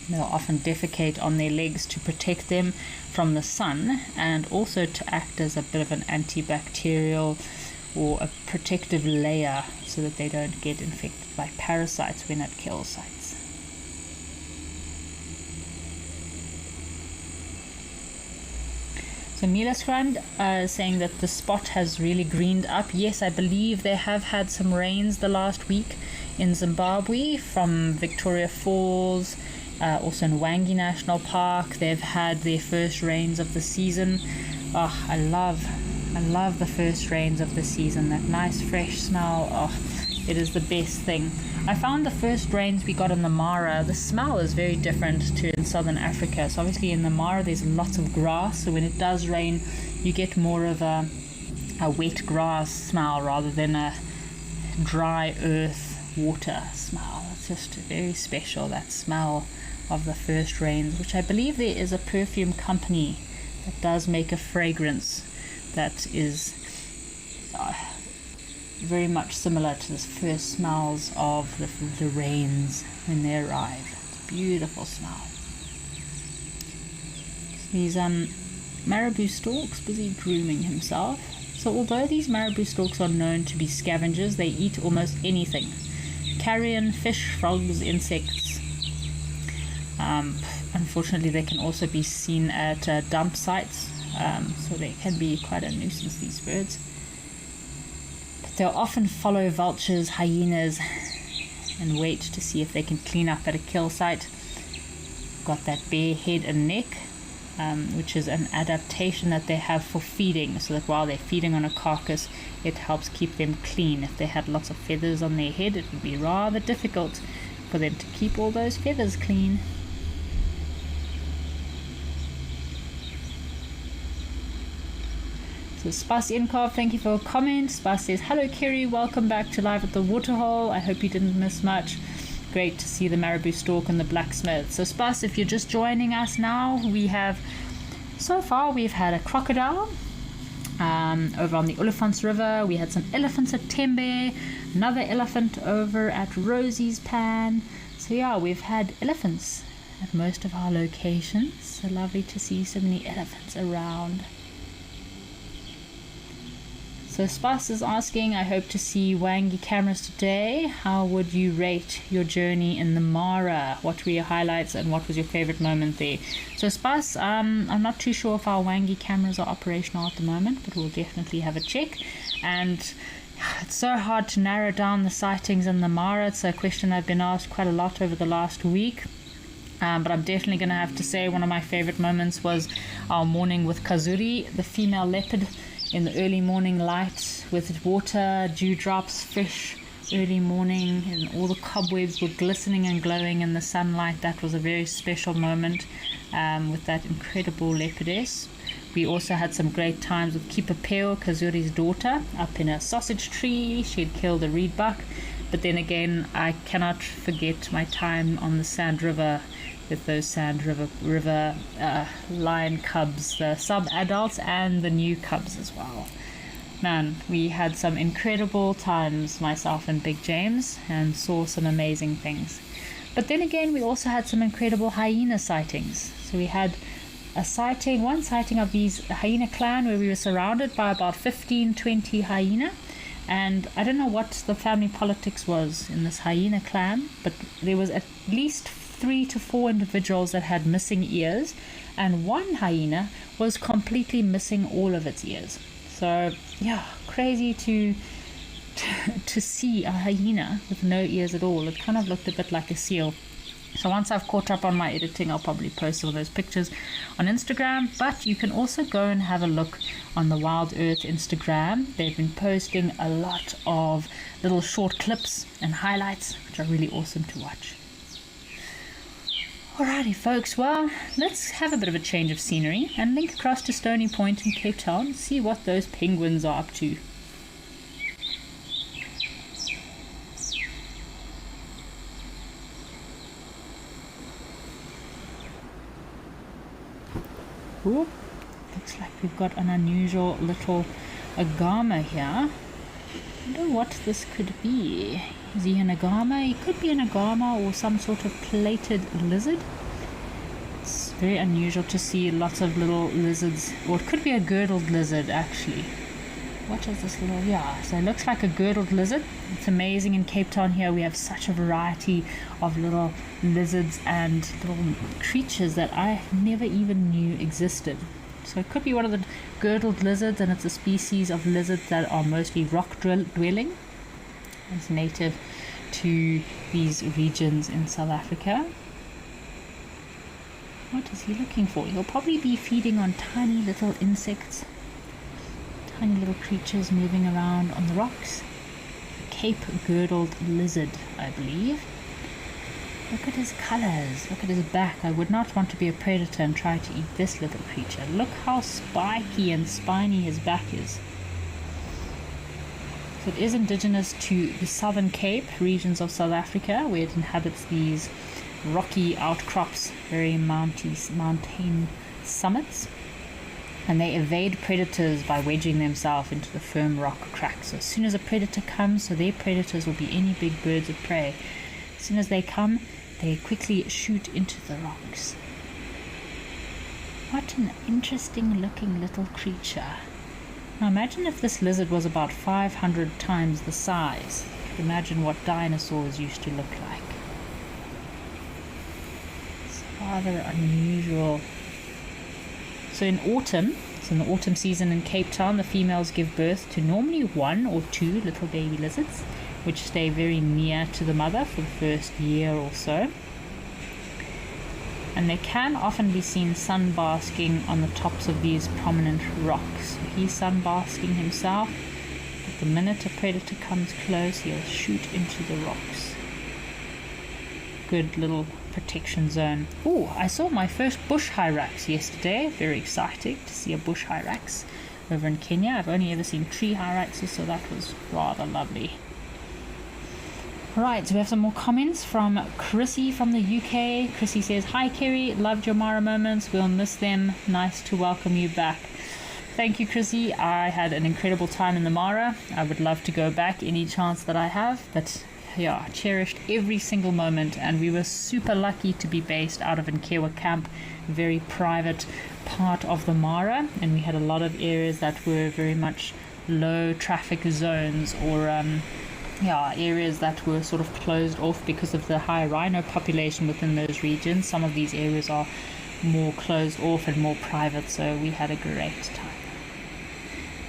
They'll often defecate on their legs to protect them from the sun and also to act as a bit of an antibacterial or a protective layer so that they don't get infected by parasites when at kill sites. So Mila Scribe is saying that the spot has really greened up. Yes, I believe they have had some rains the last week in Zimbabwe from Victoria Falls, also in Wangi National Park. They've had their first rains of the season. Oh, I love the first rains of the season. That nice fresh smell. Oh, it is the best thing. I found the first rains we got in the Mara, the smell is very different to in southern Africa. So obviously in the Mara there's lots of grass, so when it does rain you get more of a wet grass smell rather than a dry earth water smell. It's just very special, that smell of the first rains, which I believe there is a perfume company that does make a fragrance that is very much similar to the first smells of the rains when they arrive. It's a beautiful smell. These marabou storks busy grooming himself. So although these marabou storks are known to be scavengers, they eat almost anything. Carrion, fish, frogs, insects. Unfortunately they can also be seen at dump sites, so they can be quite a nuisance, these birds. They'll often follow vultures, hyenas, and wait to see if they can clean up at a kill site. Got that bare head and neck, which is an adaptation that they have for feeding, so that while they're feeding on a carcass, it helps keep them clean. If they had lots of feathers on their head, it would be rather difficult for them to keep all those feathers clean. So Spas Inkov, thank you for a comment. Spas says, hello Kerry, welcome back to Live at the Waterhole. I hope you didn't miss much. Great to see the marabou stork and the blacksmith. So Spas, if you're just joining us now, so far we've had a crocodile over on the Olifants River. We had some elephants at Tembe, another elephant over at Rosie's Pan. So yeah, we've had elephants at most of our locations. So lovely to see so many elephants around. So Spas is asking, I hope to see Wangi cameras today. How would you rate your journey in the Mara? What were your highlights and what was your favorite moment there? So Spas, I'm not too sure if our Wangi cameras are operational at the moment, but we'll definitely have a check. And it's so hard to narrow down the sightings in the Mara. It's a question I've been asked quite a lot over the last week. But I'm definitely going to have to say one of my favorite moments was our morning with Kazuri, the female leopard, in the early morning light with water, dewdrops, fresh early morning, and all the cobwebs were glistening and glowing in the sunlight. That was a very special moment with that incredible leopardess. We also had some great times with Kipapeo, Kazuri's daughter, up in a sausage tree. She had killed a reed buck. But then again, I cannot forget my time on the Sand River with those Sand River lion cubs, the sub-adults and the new cubs as well. Man, we had some incredible times, myself and Big James, and saw some amazing things. But then again, we also had some incredible hyena sightings. So we had one sighting of these hyena clan where we were surrounded by about 15-20 hyena. And I don't know what the family politics was in this hyena clan, but there was at least 3 to 4 individuals that had missing ears, and one hyena was completely missing all of its ears. So yeah, crazy to see a hyena with no ears at all. It kind of looked a bit like a seal. So once I've caught up on my editing, I'll probably post all those pictures on Instagram. But you can also go and have a look on the Wild Earth Instagram. They've been posting a lot of little short clips and highlights, which are really awesome to watch. Alrighty folks, well, let's have a bit of a change of scenery and link across to Stony Point in Cape Town and see what those penguins are up to. Ooh, looks like we've got an unusual little agama here. I don't know what this could be. Is he an agama? He could be an agama or some sort of plated lizard. It's very unusual to see lots of little lizards, or it could be a girdled lizard actually. What is this little, yeah, so it looks like a girdled lizard. It's amazing in Cape Town here we have such a variety of little lizards and little creatures that I never even knew existed. So it could be one of the girdled lizards, and it's a species of lizards that are mostly rock dwelling. It's native to these regions in South Africa. What is he looking for? He'll probably be feeding on tiny little insects. Tiny little creatures moving around on the rocks. Cape girdled lizard, I believe. Look at his colors. Look at his back. I would not want to be a predator and try to eat this little creature. Look how spiky and spiny his back is. So it is indigenous to the Southern Cape regions of South Africa, where it inhabits these rocky outcrops, very mountain summits. And they evade predators by wedging themselves into the firm rock cracks. So as soon as a predator comes, so their predators will be any big birds of prey. As soon as they come, they quickly shoot into the rocks. What an interesting looking little creature. Now imagine if this lizard was about 500 times the size. You can imagine what dinosaurs used to look like. It's rather unusual. So in autumn, in the autumn season in Cape Town, the females give birth to normally 1 or 2 little baby lizards, which stay very near to the mother for the first year or so. And they can often be seen sunbasking on the tops of these prominent rocks. So he's sunbasking himself, but the minute a predator comes close, he'll shoot into the rocks. Good little protection zone. Oh, I saw my first bush hyrax yesterday. Very exciting to see a bush hyrax over in Kenya. I've only ever seen tree hyraxes, so that was rather lovely. Right, so we have some more comments from Chrissy from the UK. Chrissy says, "Hi Kerry, loved your Mara moments. We'll miss them. Nice to welcome you back." Thank you, Chrissy. I had an incredible time in the Mara. I would love to go back any chance that I have, but yeah, cherished every single moment, and we were super lucky to be based out of Nkewa Camp, a very private part of the Mara, and we had a lot of areas that were very much low traffic zones, or areas that were sort of closed off because of the high rhino population within those regions. Some of these areas are more closed off and more private, so we had a great time.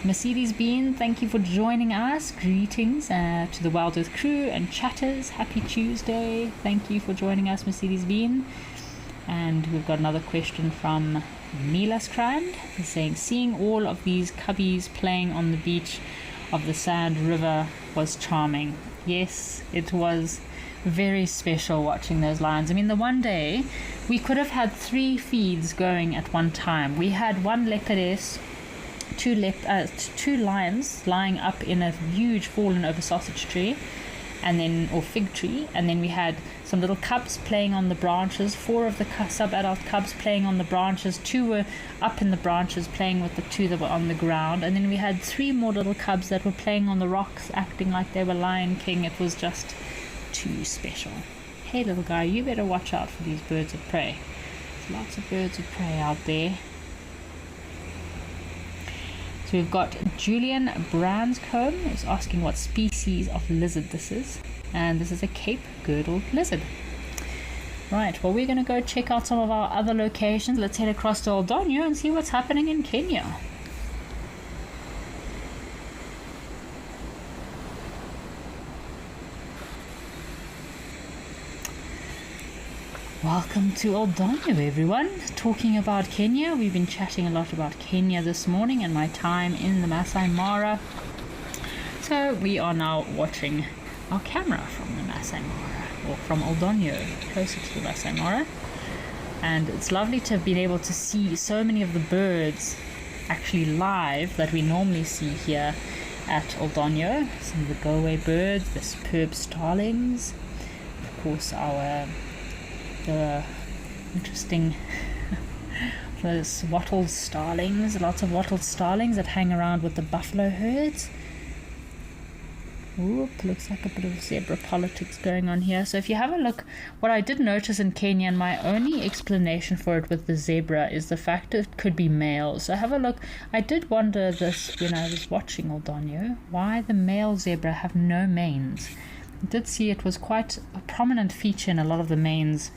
Mercedes Bean, thank you for joining us. Greetings to the Wild Earth crew and chatters. Happy Tuesday. Thank you for joining us, Mercedes Bean. And we've got another question from Milas Krand. He's saying, "Seeing all of these cubbies playing on the beach of the Sand River was charming." Yes, it was very special watching those lions. I mean, the one day we could have had 3 feeds going at one time. We had one leopardess, 2 lions lying up in a huge fallen over sausage tree, or fig tree, and then we had some little cubs playing on the branches, 4 of the sub-adult cubs playing on the branches, 2 were up in the branches playing with the 2 that were on the ground, and then we had 3 more little cubs that were playing on the rocks, acting like they were Lion King. It was just too special. Hey little guy, you better watch out for these birds of prey. There's lots of birds of prey out there. So we've got Julian Branscombe is asking what species of lizard this is, and this is a Cape girdled lizard. Right, well, we're going to go check out some of our other locations. Let's head across to Oldonyo and see what's happening in Kenya. Welcome to Oldonyo, everyone. Talking about Kenya. We've been chatting a lot about Kenya this morning and my time in the Masai Mara. So we are now watching our camera from the Masai Mara, or from Oldonyo, closer to the Masai Mara. And it's lovely to have been able to see so many of the birds actually live that we normally see here at Oldonyo. Some of the go-away birds, the superb starlings, of course the interesting those wattled starlings, lots of wattled starlings that hang around with the buffalo herds. Oop, looks like a bit of zebra politics going on here. So if you have a look, what I did notice in Kenya, and my only explanation for it with the zebra is the fact it could be male. So have a look. I did wonder this when I was watching Aldonio, why the male zebra have no manes. I did see it was quite a prominent feature in a lot of the manes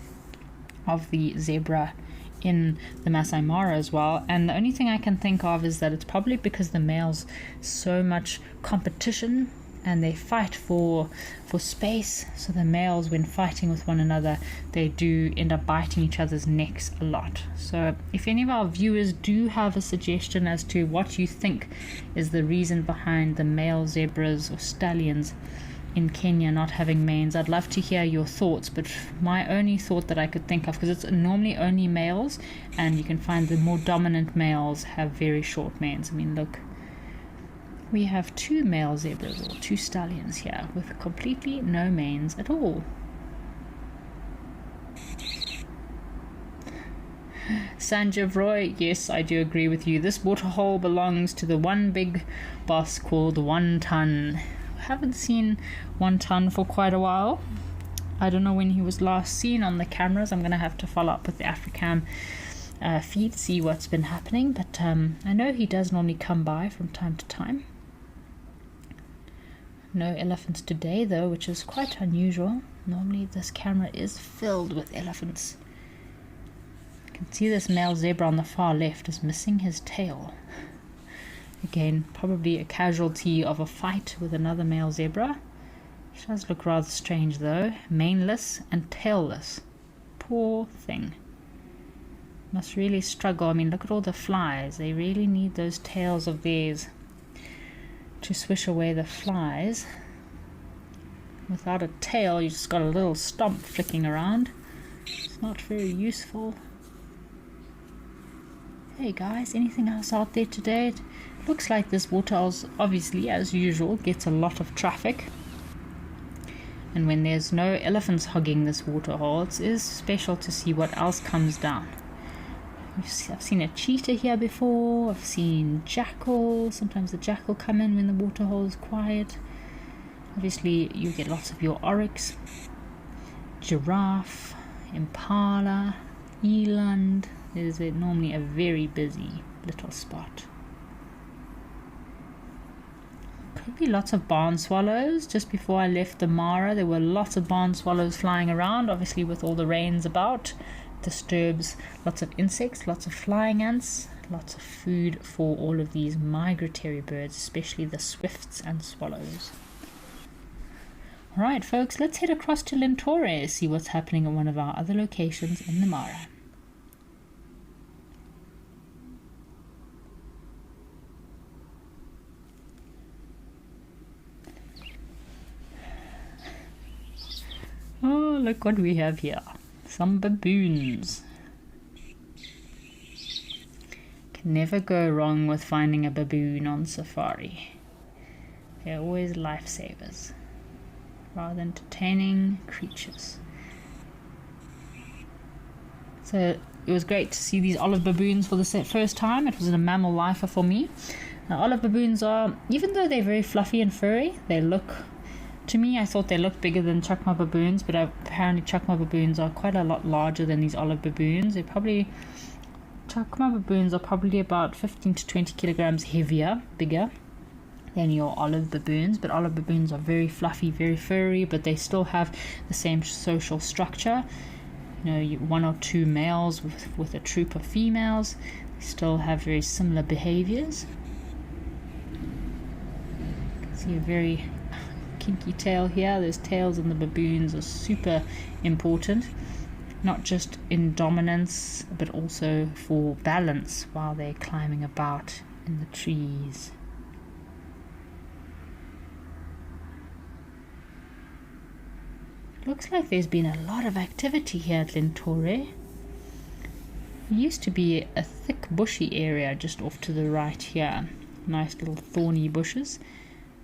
of the zebra in the Masai Mara as well, and the only thing I can think of is that it's probably because the males so much competition and they fight for space. So the males, when fighting with one another, they do end up biting each other's necks a lot. So if any of our viewers do have a suggestion as to what you think is the reason behind the male zebras or stallions in Kenya not having manes, I'd love to hear your thoughts. But my only thought that I could think of, because it's normally only males, and you can find the more dominant males have very short manes. I mean, look, we have 2 male zebras or 2 stallions here with completely no manes at all. Sanjeev Roy, yes, I do agree with you. This waterhole belongs to the one big boss called 1 Ton. Haven't seen 1 Ton for quite a while. I don't know when he was last seen on the cameras. I'm going to have to follow up with the Africam feed, see what's been happening, but I know he does normally come by from time to time. No elephants today though, which is quite unusual. Normally this camera is filled with elephants. You can see this male zebra on the far left is missing his tail. Again, probably a casualty of a fight with another male zebra. He does look rather strange though, maneless and tailless. Poor thing. Must really struggle. I mean, look at all the flies. They really need those tails of theirs to swish away the flies. Without a tail, you just got a little stomp flicking around. It's not very useful. Hey guys, anything else out there today? It looks like this waterholes, obviously, as usual, gets a lot of traffic. And when there's no elephants hogging this waterhole, it is special to see what else comes down. I've seen a cheetah here before. I've seen jackal. Sometimes the jackal come in when the waterhole is quiet. Obviously, you get lots of your oryx, giraffe, impala, eland. There's normally a very busy little spot. Could be lots of barn swallows. Just before I left the Mara, there were lots of barn swallows flying around. Obviously, with all the rains about, disturbs lots of insects, lots of flying ants, lots of food for all of these migratory birds, especially the swifts and swallows. Alright folks, let's head across to Lentore, see what's happening at one of our other locations in the Mara. Oh, look what we have here. Some baboons. Can never go wrong with finding a baboon on safari. They're always lifesavers, rather entertaining creatures. So it was great to see these olive baboons for the first time. It was a mammal lifer for me. Now, olive baboons are, even though they're very fluffy and furry, they look, to me, I thought they looked bigger than chukma baboons, but apparently chukma baboons are quite a lot larger than these olive baboons. Chukma baboons are probably about 15 to 20 kilograms bigger than your olive baboons, but olive baboons are very fluffy, very furry, but they still have the same social structure. You know, 1 or 2 males with a troop of females. They still have very similar behaviors. You can see a very kinky tail here. Those tails in the baboons are super important, not just in dominance but also for balance while they're climbing about in the trees. Looks like there's been a lot of activity here at Lentore. There used to be a thick bushy area just off to the right here. Nice little thorny bushes.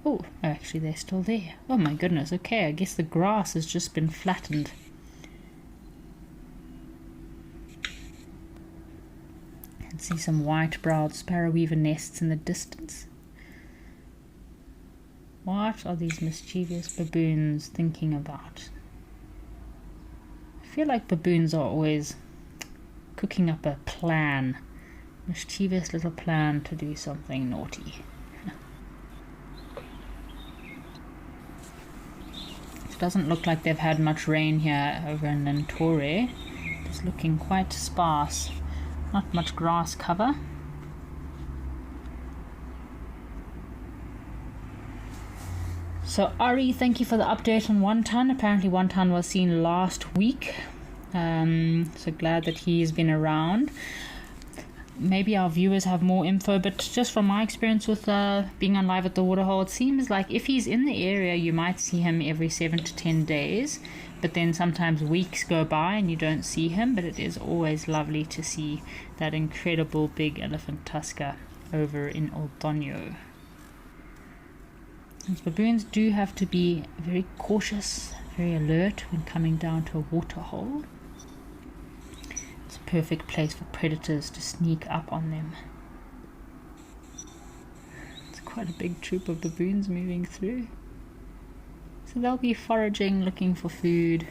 Oh, actually they're still there. Oh my goodness, okay, I guess the grass has just been flattened. You can see some white-browed sparrowweaver nests in the distance. What are these mischievous baboons thinking about? I feel like baboons are always cooking up a plan. Mischievous little plan to do something naughty. It doesn't look like they've had much rain here over in Lentore. It's looking quite sparse. Not much grass cover. So Ari, thank you for the update on Wonton. Apparently Wonton was seen last week. So glad that he's been around. Maybe our viewers have more info, but just from my experience with being on live at the waterhole, it seems like if he's in the area, you might see him every 7 to 10 days. But then sometimes weeks go by and you don't see him. But it is always lovely to see that incredible big elephant tusker over in Oldonyo. These baboons do have to be very cautious, very alert when coming down to a waterhole. It's a perfect place for predators to sneak up on them. It's quite a big troop of baboons moving through. So they'll be foraging, looking for food.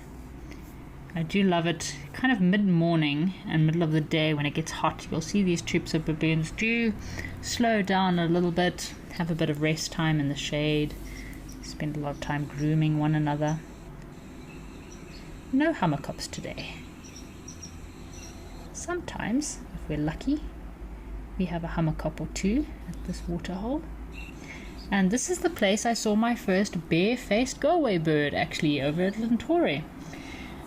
I do love it kind of mid-morning and middle of the day when it gets hot. You'll see these troops of baboons do slow down a little bit, have a bit of rest time in the shade, spend a lot of time grooming one another. No hummerkops today. Sometimes, if we're lucky, we have a hummerkop or two at this waterhole. And this is the place I saw my first bare-faced go-away bird, actually, over at Lentore.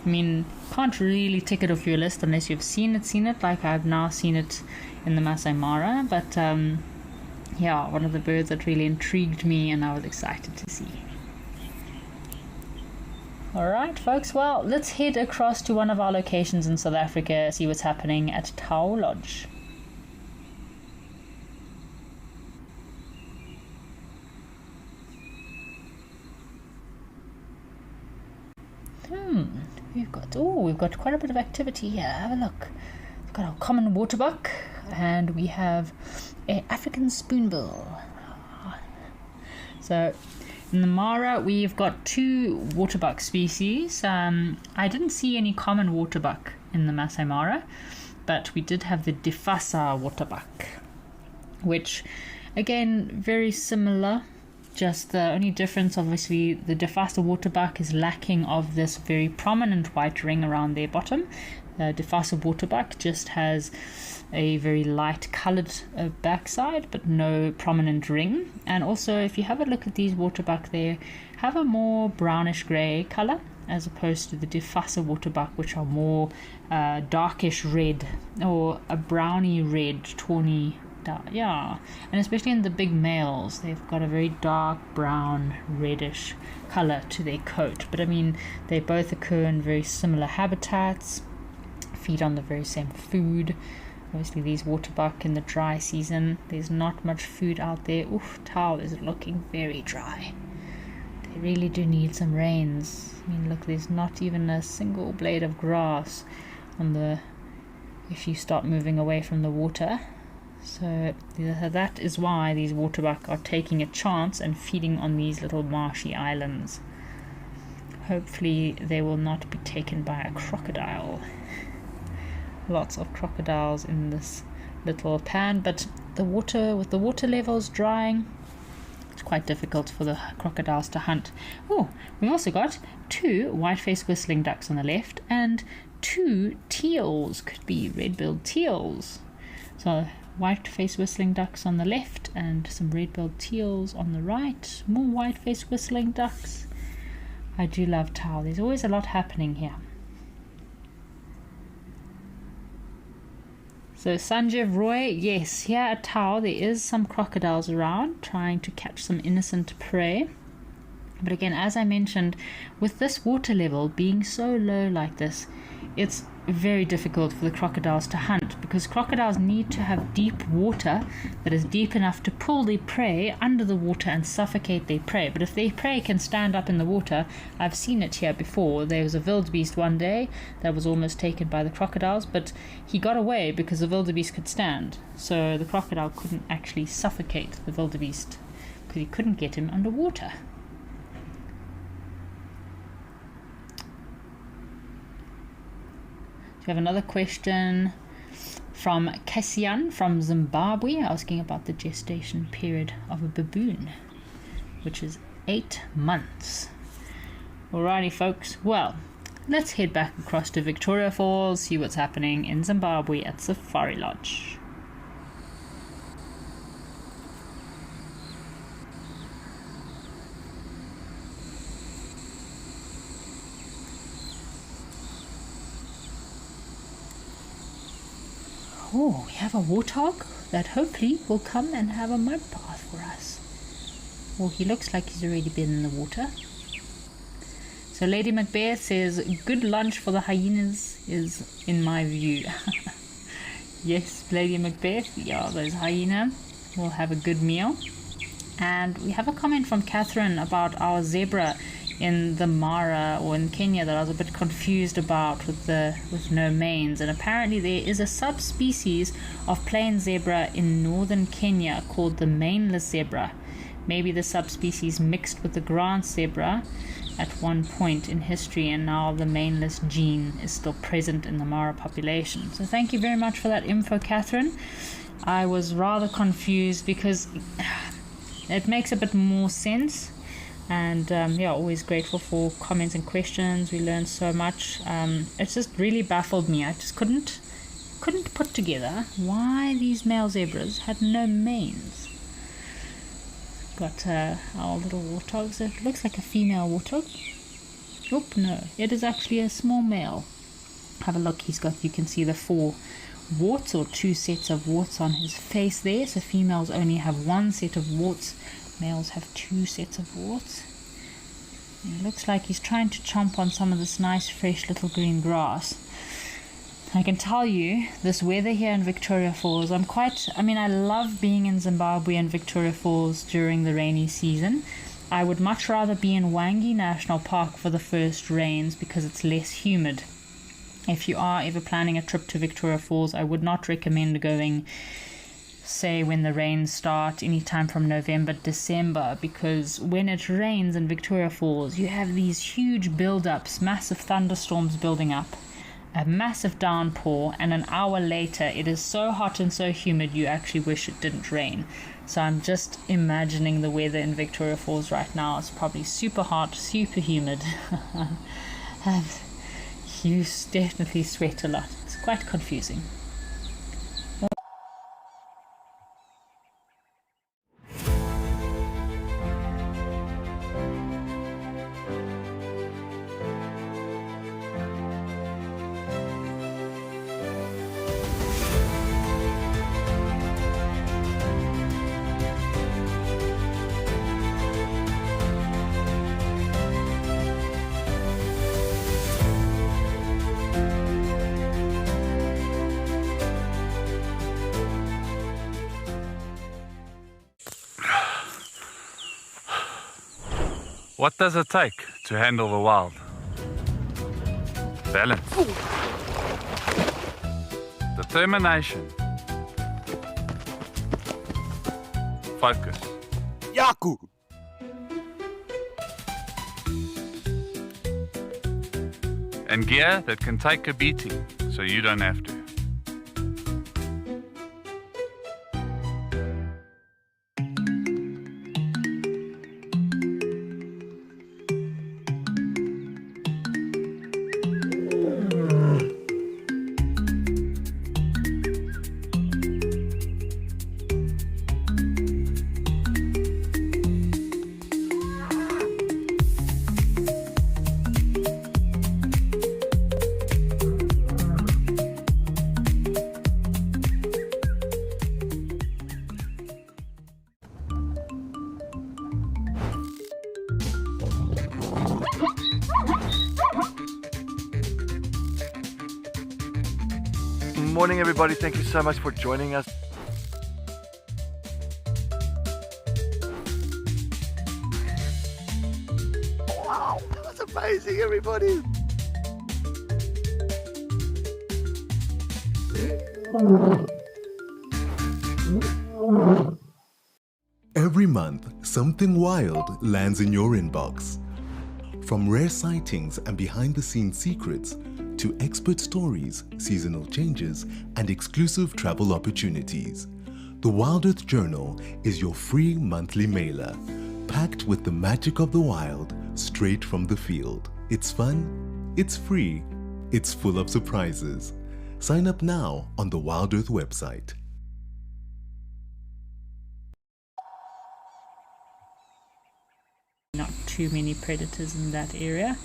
I mean, can't really tick it off your list unless you've seen it, like I've now seen it in the Masai Mara, but yeah, one of the birds that really intrigued me and I was excited to see. Alright folks, well, let's head across to one of our locations in South Africa, see what's happening at Tau Lodge. We've got quite a bit of activity here. Have a look. We've got our common waterbuck and we have an African spoonbill. So in the Mara we've got 2 waterbuck species. I didn't see any common waterbuck in the Masai Mara, but we did have the Difasa waterbuck, which again very similar. Just the only difference, obviously, the Difasa waterbuck is lacking of this very prominent white ring around their bottom. The Difasa waterbuck just has a very light coloured backside, but no prominent ring. And also, if you have a look at these waterbuck, they have a more brownish grey colour, as opposed to the Difasa waterbuck, which are more darkish red, or a browny red, tawny. Yeah, and especially in the big males, they've got a very dark brown reddish color to their coat. But I mean, they both occur in very similar habitats, feed on the very same food. Obviously these waterbuck in the dry season, there's not much food out there. Oof, Tau is looking very dry. They really do need some rains. I mean, look, there's not even a single blade of grass on the, if you start moving away from the water. So that is why these waterbuck are taking a chance and feeding on these little marshy islands. Hopefully they will not be taken by a crocodile. Lots of crocodiles in this little pan, but the water, with the water levels drying, it's quite difficult for the crocodiles to hunt. Oh, we've also got 2 white-faced whistling ducks on the left and 2 teals, could be red-billed teals. So white-faced whistling ducks on the left and some red-billed teals on the right. More white-faced whistling ducks. I do love Tau. There's always a lot happening here. So Sanjeev Roy, yes, here at Tau there is some crocodiles around trying to catch some innocent prey. But again, as I mentioned, with this water level being so low like this, it's very difficult for the crocodiles to hunt, because crocodiles need to have deep water that is deep enough to pull their prey under the water and suffocate their prey. But if their prey can stand up in the water, I've seen it here before. There was a wildebeest one day that was almost taken by the crocodiles, but he got away because the wildebeest could stand. So the crocodile couldn't actually suffocate the wildebeest, because because he couldn't get him underwater. We have another question from Cassian from Zimbabwe, asking about the gestation period of a baboon, which is 8 months. Alrighty folks, well, let's head back across to Victoria Falls, see what's happening in Zimbabwe at Safari Lodge. Oh, we have a warthog that hopefully will come and have a mud bath for us. Well, he looks like he's already been in the water. So Lady Macbeth says, good lunch for the hyenas is in my view. Yes, Lady Macbeth, yeah, those hyenas will have a good meal. And we have a comment from Catherine about our zebra in the Mara or in Kenya that I was a bit confused about with no manes, and apparently there is a subspecies of plain zebra in northern Kenya called the maneless zebra. Maybe the subspecies mixed with the Grant zebra at one point in history, and now the maneless gene is still present in the Mara population. So thank you very much for that info, Catherine. I was rather confused because it makes a bit more sense. And yeah, always grateful for comments and questions. We learned so much. It just really baffled me. I just couldn't put together why these male zebras had no manes. Got our little warthogs. It looks like a female warthog. Oop, no, it is actually a small male. Have a look. You can see the 4 warts or 2 sets of warts on his face there. So females only have 1 set of warts. Males have 2 sets of warts. It looks like he's trying to chomp on some of this nice fresh little green grass. I can tell you, this weather here in Victoria Falls, I love being in Zimbabwe and Victoria Falls during the rainy season. I would much rather be in Wangi National Park for the first rains because it's less humid. If you are ever planning a trip to Victoria Falls, I would not recommend going, say, when the rains start anytime from November, December, because when it rains in Victoria Falls, you have these huge build-ups, massive thunderstorms building up, a massive downpour, and an hour later it is so hot and so humid you actually wish it didn't rain. So I'm just imagining the weather in Victoria Falls right now. It's probably super hot, super humid, and you definitely sweat a lot. It's quite confusing. What does it take to handle the wild? Balance. Determination. Focus. Yaku! And gear that can take a beating so you don't have to. Morning, everybody. Thank you so much for joining us. Wow, that was amazing, everybody. Every month, something wild lands in your inbox. From rare sightings and behind-the-scenes secrets to expert stories, seasonal changes, and exclusive travel opportunities, the Wild Earth Journal is your free monthly mailer, packed with the magic of the wild straight from the field. It's fun, it's free, it's full of surprises. Sign up now on the Wild Earth website. Not too many predators in that area.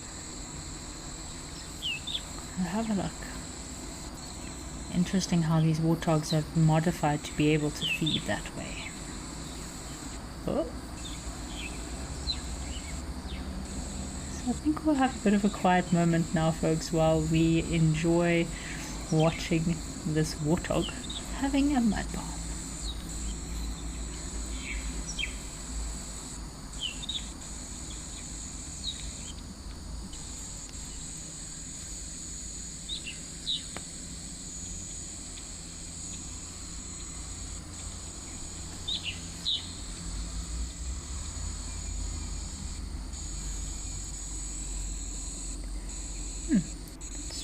I'll have a look. Interesting how these warthogs have modified to be able to feed that way. Oh. So I think we'll have a bit of a quiet moment now, folks, while we enjoy watching this warthog having a mud bath.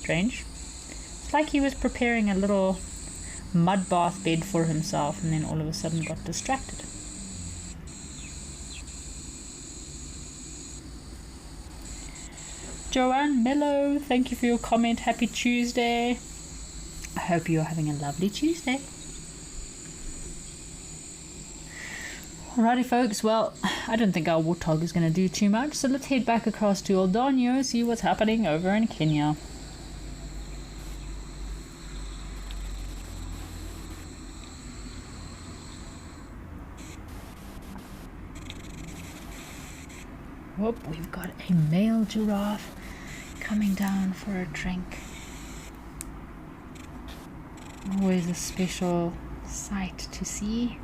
Strange. It's like he was preparing a little mud bath bed for himself and then all of a sudden got distracted. Joanne Mello, thank you for your comment. Happy Tuesday. I hope you're having a lovely Tuesday. Alrighty folks, well, I don't think our warthog is going to do too much, so let's head back across to Oldonyo, see what's happening over in Kenya. Oh, we've got a male giraffe coming down for a drink. Always a special sight to see.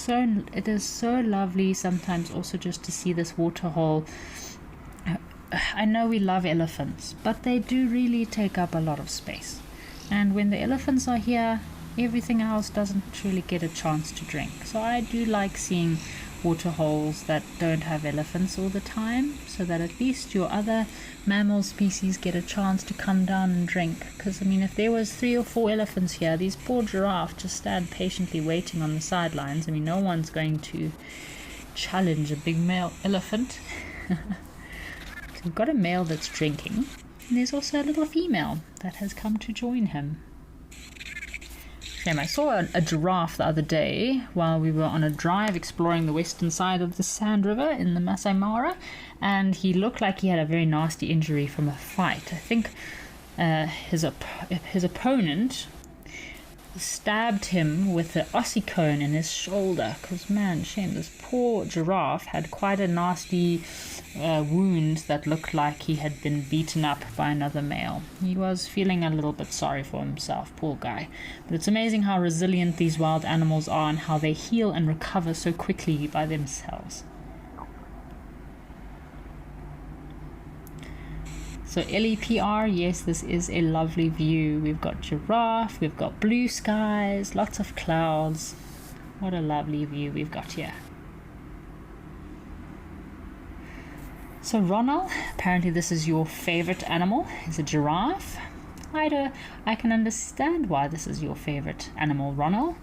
It is so lovely sometimes also just to see this waterhole. I know we love elephants, but they do really take up a lot of space. And when the elephants are here, everything else doesn't really get a chance to drink. So I do like seeing waterholes that don't have elephants all the time, so that at least your other mammal species get a chance to come down and drink. Because I mean, if there was 3 or 4 elephants here, these poor giraffes just stand patiently waiting on the sidelines. I mean, no one's going to challenge a big male elephant. So we've got a male that's drinking, and there's also a little female that has come to join him. I saw a giraffe the other day while we were on a drive exploring the western side of the Sand River in the Masai Mara, and he looked like he had a very nasty injury from a fight. I think his opponent stabbed him with the ossicone in his shoulder, because man, shame, this poor giraffe had quite a nasty wound that looked like he had been beaten up by another male. He was feeling a little bit sorry for himself, poor guy. But it's amazing how resilient these wild animals are and how they heal and recover so quickly by themselves. So LEPR, yes, this is a lovely view. We've got giraffe, we've got blue skies, lots of clouds. What a lovely view we've got here. So Ronald, apparently this is your favorite animal, is a giraffe. I can understand why this is your favorite animal, Ronald.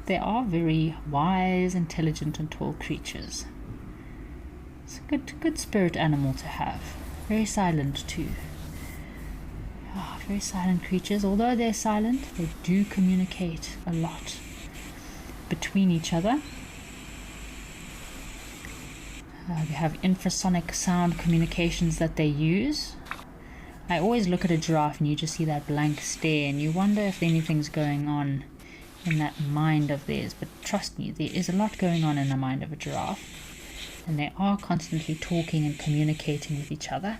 They are very wise, intelligent, and tall creatures. It's a good spirit animal to have. Very silent too. Oh, very silent creatures. Although they're silent, they do communicate a lot between each other. They have infrasonic sound communications that they use. I always look at a giraffe and you just see that blank stare and you wonder if anything's going on in that mind of theirs. But trust me, there is a lot going on in the mind of a giraffe. And they are constantly talking and communicating with each other.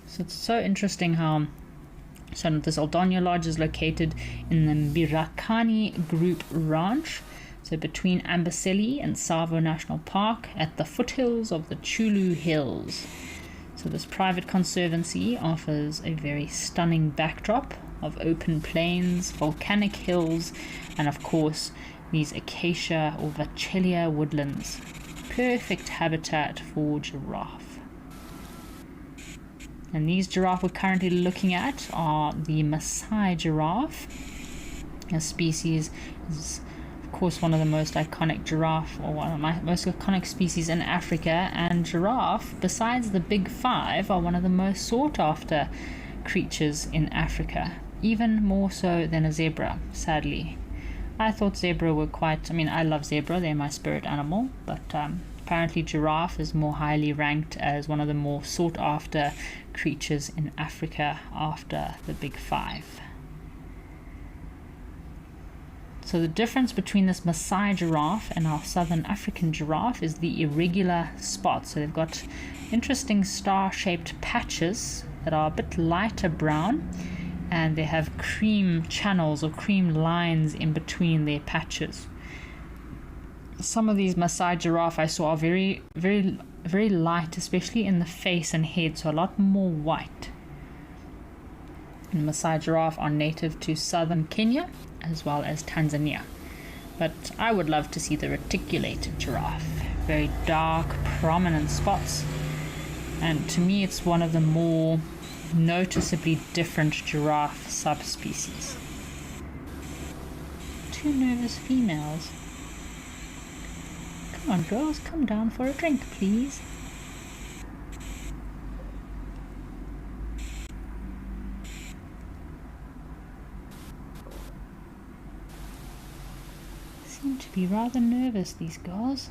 So it's so interesting how this Oldonyo Lodge is located in the Mbirakani Group Ranch. So between Amboseli and Tsavo National Park at the foothills of the Chulu Hills. So this private conservancy offers a very stunning backdrop of open plains, volcanic hills, and of course these acacia or vachelia woodlands. Perfect habitat for giraffe. And these giraffe we're currently looking at are the Maasai giraffe. A species is of course one of the most iconic giraffe, or one of my most iconic species in Africa, and giraffe, besides the big five, are one of the most sought after creatures in Africa, even more so than a zebra, sadly. I thought zebra were quite, I love zebra, they're my spirit animal, but apparently giraffe is more highly ranked as one of the more sought after creatures in Africa after the big five. So the difference between this Maasai giraffe and our southern African giraffe is the irregular spots. So they've got interesting star-shaped patches that are a bit lighter brown, and they have cream channels or cream lines in between their patches. Some of these Maasai giraffe I saw are very, very, very light, especially in the face and head, so a lot more white. And Maasai giraffe are native to southern Kenya as well as Tanzania. But I would love to see the reticulated giraffe. Very dark, prominent spots. And to me it's one of the more noticeably different giraffe subspecies. Two nervous females. Come on girls, come down for a drink please. Seem to be rather nervous, these girls.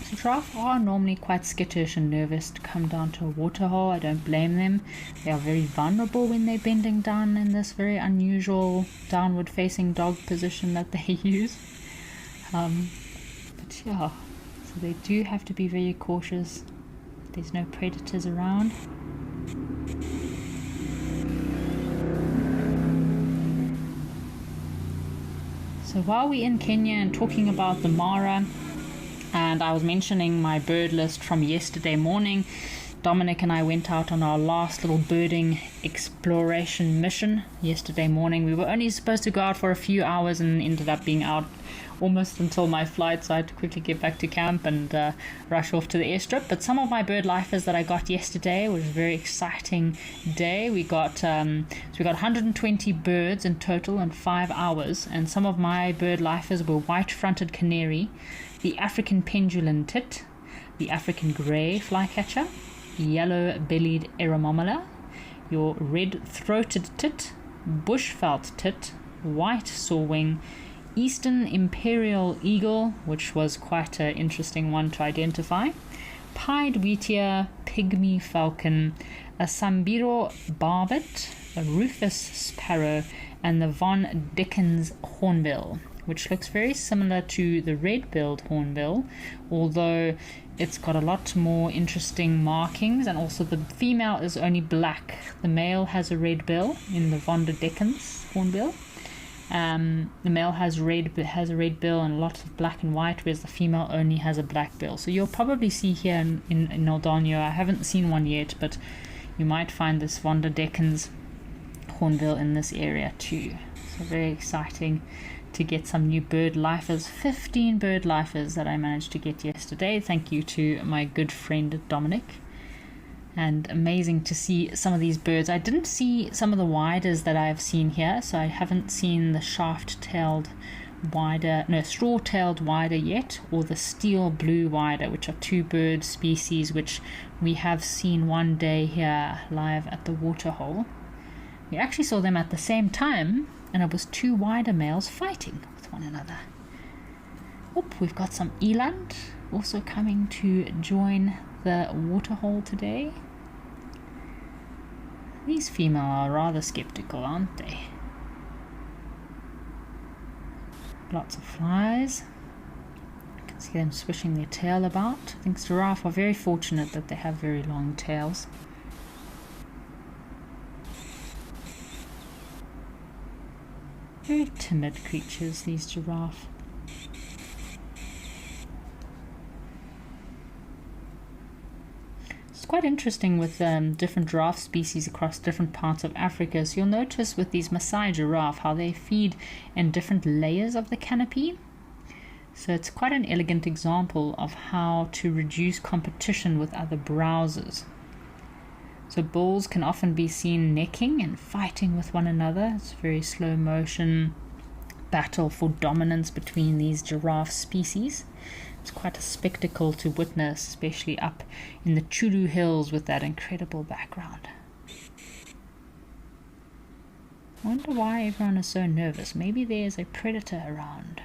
So giraffe are normally quite skittish and nervous to come down to a waterhole. I don't blame them. They are very vulnerable when they're bending down in this very unusual downward facing dog position that they use. But yeah, so they do have to be very cautious. There's no predators around. So while we're in Kenya and talking about the Mara, and I was mentioning my bird list from yesterday morning, Dominic and I went out on our last little birding exploration mission yesterday morning. We were only supposed to go out for a few hours and ended up being out almost until my flight, so I had to quickly get back to camp and rush off to the airstrip. But some of my bird lifers that I got yesterday was a very exciting day. We got 120 birds in total in 5 hours, and some of my bird lifers were white-fronted canary, the African pendulum tit, the African grey flycatcher, yellow-bellied eremomola, your red-throated tit, bush-felt tit, white sawwing, Eastern Imperial Eagle, which was quite an interesting one to identify, pied wheatear, pygmy falcon, a Sambiro barbet, a rufous sparrow, and the Von Dickens hornbill, which looks very similar to the red-billed hornbill, although it's got a lot more interesting markings, and also the female is only black. The male has a red bill in the Von Dickens hornbill. The male has a red bill and lots of black and white, whereas the female only has a black bill. So you'll probably see here in Naldonio, I haven't seen one yet, but you might find this Von Dickens hornbill in this area too. So very exciting to get some new bird lifers. 15 bird lifers that I managed to get yesterday. Thank you to my good friend Dominic. And amazing to see some of these birds. I didn't see some of the widers that I've seen here, so I haven't seen the straw-tailed wider yet, or the steel blue wider, which are two bird species which we have seen one day here live at the waterhole. We actually saw them at the same time, and it was two wider males fighting with one another. We've got some eland also coming to join the waterhole today. These female are rather skeptical, aren't they? Lots of flies. You can see them swishing their tail about. I think giraffe are very fortunate that they have very long tails. Very timid creatures, these giraffe. quite interesting with different giraffe species across different parts of Africa. So you'll notice with these Maasai giraffe how they feed in different layers of the canopy. So it's quite an elegant example of how to reduce competition with other browsers. So bulls can often be seen necking and fighting with one another. It's very slow motion battle for dominance between these giraffe species. It's quite a spectacle to witness, especially up in the Chulu Hills with that incredible background. I wonder why everyone is so nervous. Maybe there's a predator around.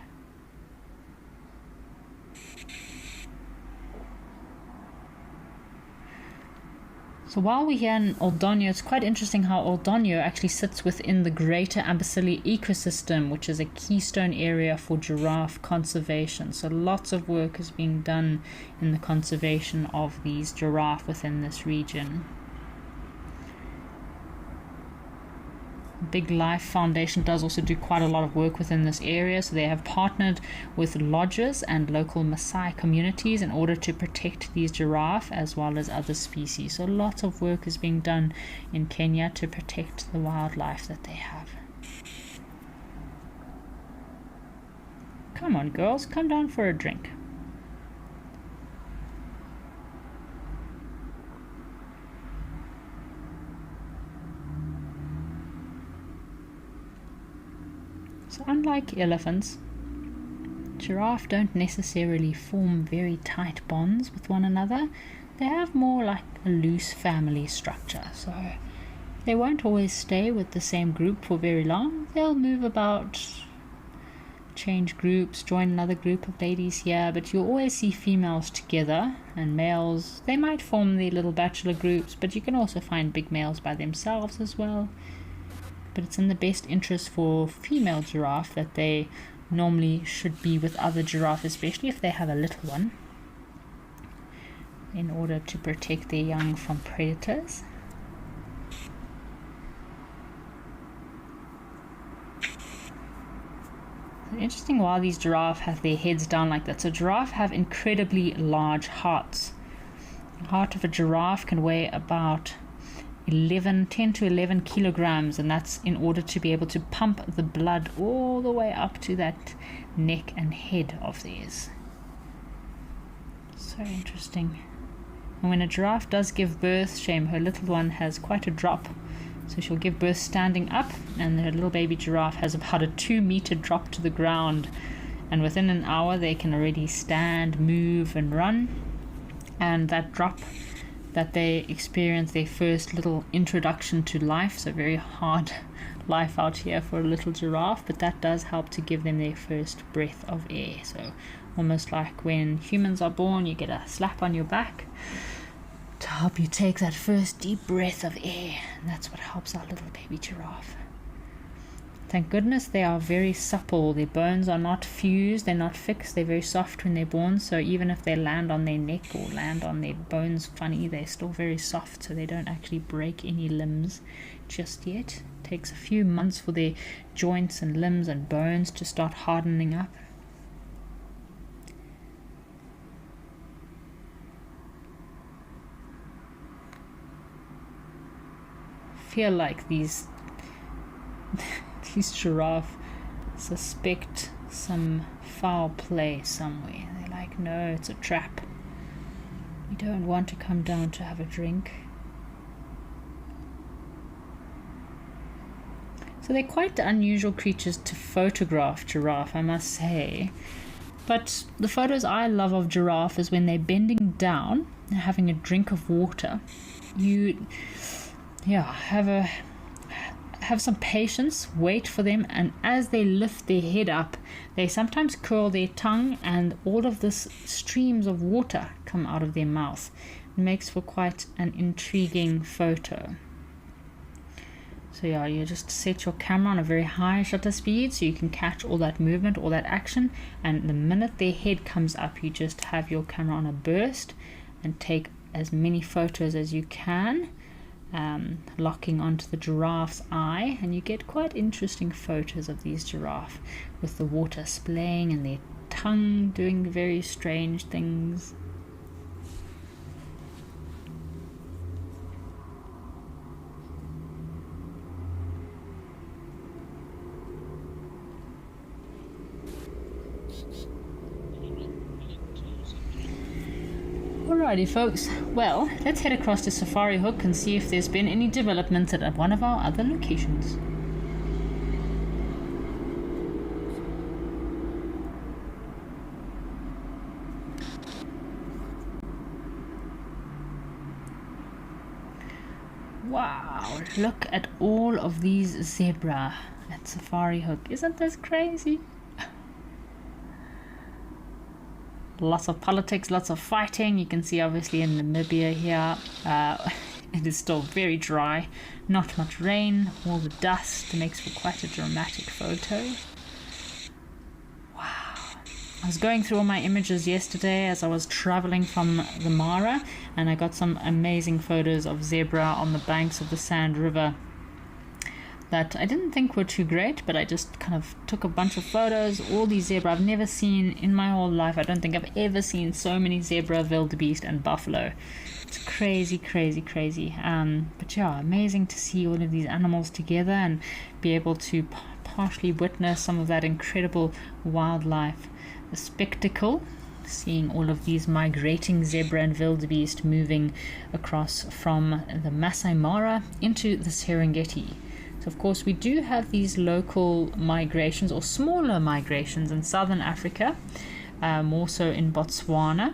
So while we're here in Old Donyo, it's quite interesting how Old Donyo actually sits within the greater Amboseli ecosystem, which is a keystone area for giraffe conservation. So lots of work is being done in the conservation of these giraffe within this region. Big Life Foundation does also do quite a lot of work within this area, so they have partnered with lodges and local Maasai communities in order to protect these giraffe as well as other species. So lots of work is being done in Kenya to protect the wildlife that they have. Come on girls, come down for a drink. So unlike elephants, giraffe don't necessarily form very tight bonds with one another. They have more like a loose family structure. So they won't always stay with the same group for very long. They'll move about, change groups, join another group of ladies here, but you'll always see females together and males. They might form their little bachelor groups, but you can also find big males by themselves as well. But it's in the best interest for female giraffe that they normally should be with other giraffe, especially if they have a little one, in order to protect their young from predators. So interesting why these giraffe have their heads down like that. So giraffe have incredibly large hearts. The heart of a giraffe can weigh about 10 to 11 kilograms, and that's in order to be able to pump the blood all the way up to that neck and head of theirs. So interesting. And when a giraffe does give birth, shame, her little one has quite a drop. So she'll give birth standing up, and her little baby giraffe has about a 2-meter drop to the ground. And within an hour, they can already stand, move, and run. And that drop that they experience their first little introduction to life, so very hard life out here for a little giraffe, but that does help to give them their first breath of air. So almost like when humans are born, you get a slap on your back to help you take that first deep breath of air, and that's what helps our little baby giraffe. Thank goodness they are very supple. Their bones are not fused, they're not fixed, they're very soft when they're born, so even if they land on their neck or land on their bones funny, they're still very soft, so they don't actually break any limbs just yet. It takes a few months for their joints and limbs and bones to start hardening up. I feel like these giraffe suspect some foul play somewhere. They're like, no, it's a trap. We don't want to come down to have a drink. So they're quite unusual creatures to photograph, giraffe, I must say. But the photos I love of giraffe is when they're bending down and having a drink of water. You have some patience, wait for them, and as they lift their head up, they sometimes curl their tongue and all of this streams of water come out of their mouth. It makes for quite an intriguing photo. So yeah, you just set your camera on a very high shutter speed so you can catch all that movement, all that action, and the minute their head comes up, you just have your camera on a burst and take as many photos as you can. Locking onto the giraffe's eye, and you get quite interesting photos of these giraffe with the water splaying and their tongue doing very strange things. Alrighty folks, well, let's head across to Safari Hook and see if there's been any developments at one of our other locations. Wow, look at all of these zebra at Safari Hook. Isn't this crazy? Lots of politics, lots of fighting. You can see obviously in Namibia here, it is still very dry, not much rain, all the dust makes for quite a dramatic photo. Wow. I was going through all my images yesterday as I was traveling from the Mara, and I got some amazing photos of zebra on the banks of the Sand River that I didn't think were too great, but I just kind of took a bunch of photos. All these zebra I've never seen in my whole life. I don't think I've ever seen so many zebra, wildebeest and buffalo. It's crazy, crazy, crazy. But yeah, amazing to see all of these animals together and be able to partially witness some of that incredible wildlife. The spectacle, seeing all of these migrating zebra and wildebeest moving across from the Masai Mara into the Serengeti. So of course we do have these local migrations or smaller migrations in southern Africa, more so in Botswana.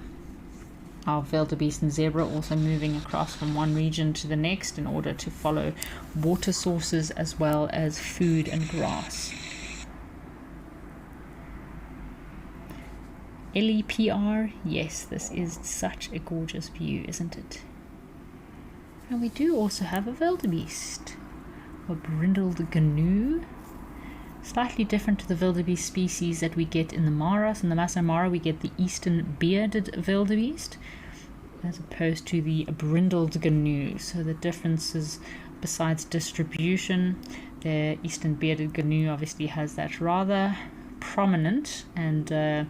Our wildebeest and zebra also moving across from one region to the next in order to follow water sources as well as food and grass. LEPR, yes, this is such a gorgeous view, isn't it? And we do also have a wildebeest. A brindled gnu, slightly different to the wildebeest species that we get in the Maras. In the Masai Mara we get the eastern bearded wildebeest as opposed to the brindled gnu. So the differences besides distribution, the eastern bearded gnu obviously has that rather prominent and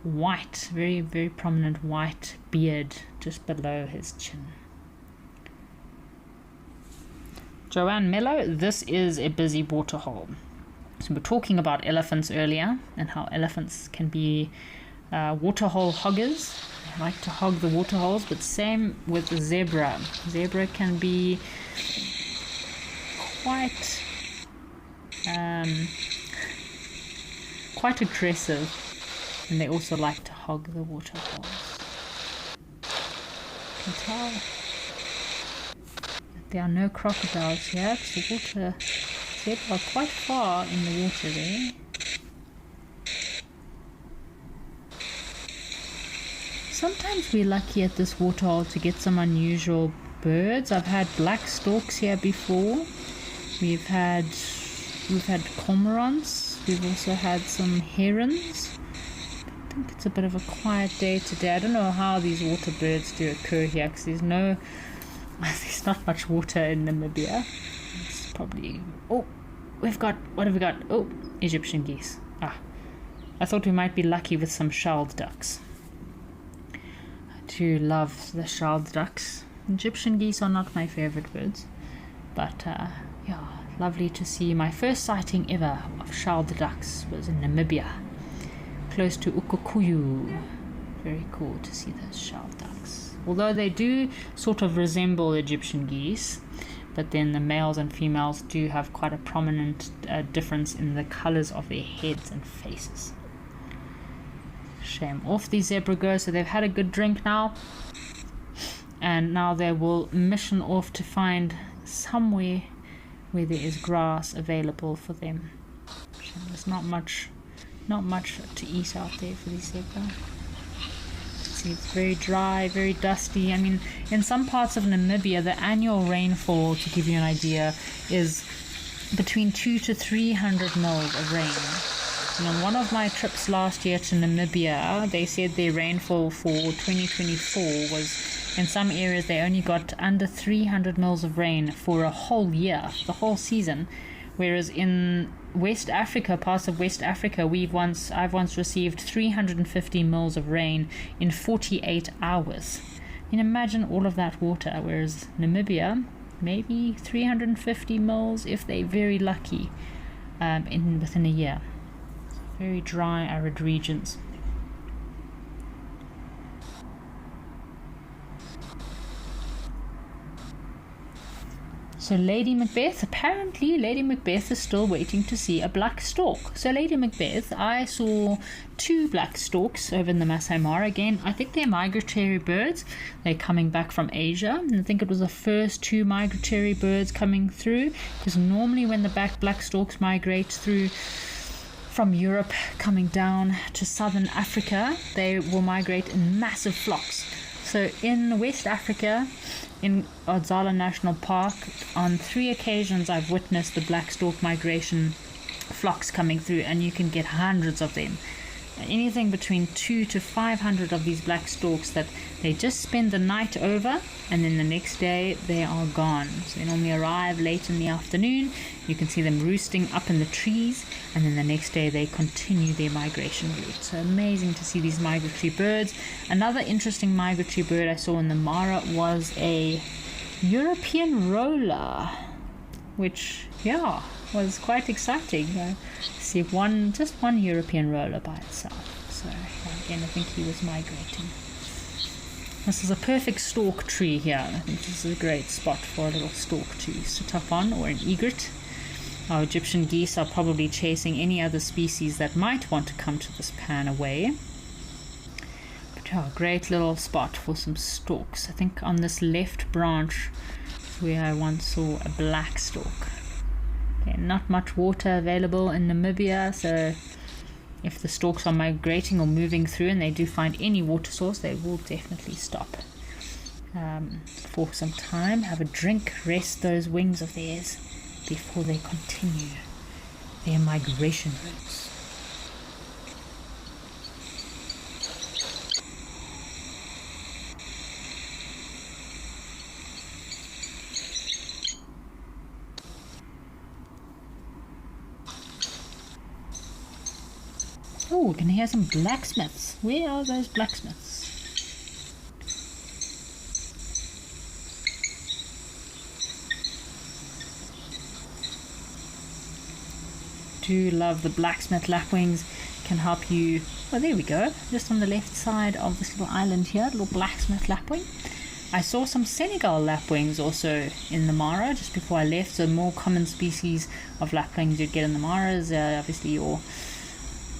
white, very, very prominent white beard just below his chin. Joanne Mello, this is a busy waterhole. So we were talking about elephants earlier and how elephants can be waterhole hoggers. They like to hog the waterholes, but same with the zebra. Zebra can be quite aggressive, and they also like to hog the waterholes. You can tell there are no crocodiles here because the water zebra are quite far in the water there. Sometimes we're lucky at this waterhole to get some unusual birds. I've had black storks here before. We've had cormorants. We've also had some herons. I think it's a bit of a quiet day today. I don't know how these water birds do occur here because there's not much water in Namibia. It's probably... Oh, what have we got? Oh, Egyptian geese. I thought we might be lucky with some shelled ducks. I do love the shelled ducks. Egyptian geese are not my favorite birds. But, yeah, lovely to see. My first sighting ever of shelled ducks was in Namibia, close to Ukukuyu. Very cool to see those shelled ducks. Although they do sort of resemble Egyptian geese, but then the males and females do have quite a prominent difference in the colors of their heads and faces. Shame. Off the zebra go, so they've had a good drink now, and now they will mission off to find somewhere where there is grass available for them. Shame. There's not much to eat out there for these zebra. It's very dry, very dusty. I mean, in some parts of Namibia, the annual rainfall, to give you an idea, is between 200 to 300 mils of rain. And on one of my trips last year to Namibia, they said their rainfall for 2024 was, in some areas, they only got under 300 mils of rain for a whole year, the whole season. Whereas in West Africa, parts of West Africa, I've once received 350 mils of rain in 48 hours. You can imagine all of that water, whereas Namibia, maybe 350 mils if they're very lucky, within a year. Very dry, arid regions. So Lady Macbeth, apparently Lady Macbeth is still waiting to see a black stork. So Lady Macbeth, I saw 2 black storks over in the Masai Mara. Again, I think they're migratory birds. They're coming back from Asia. And I think it was the first 2 migratory birds coming through. Because normally when the black storks migrate through from Europe coming down to southern Africa, they will migrate in massive flocks. So in West Africa, in Odzala National Park, on 3 occasions I've witnessed the black stork migration flocks coming through, and you can get hundreds of them. Anything between 200 to 500 of these black storks that they just spend the night over, and then the next day they are gone. So they normally arrive late in the afternoon. You can see them roosting up in the trees, and then the next day they continue their migration route. So amazing to see these migratory birds. Another interesting migratory bird I saw in the Mara was a European roller, which was quite exciting. See just one European roller by itself. So again, I think he was migrating. This is a perfect stork tree here. I think this is a great spot for a little stork to sit up on, or an egret. Our Egyptian geese are probably chasing any other species that might want to come to this pan away. But great little spot for some storks. I think on this left branch is where I once saw a black stork. Okay, not much water available in Namibia, so if the storks are migrating or moving through and they do find any water source, they will definitely stop for some time, have a drink, rest those wings of theirs before they continue their migration routes. Oh, we can hear some blacksmiths. Where are those blacksmiths? Do love the blacksmith lapwings. Can help you. Oh, there we go. Just on the left side of this little island here, little blacksmith lapwing. I saw some Senegal lapwings also in the Mara just before I left. So more common species of lapwings you'd get in the Maras, obviously your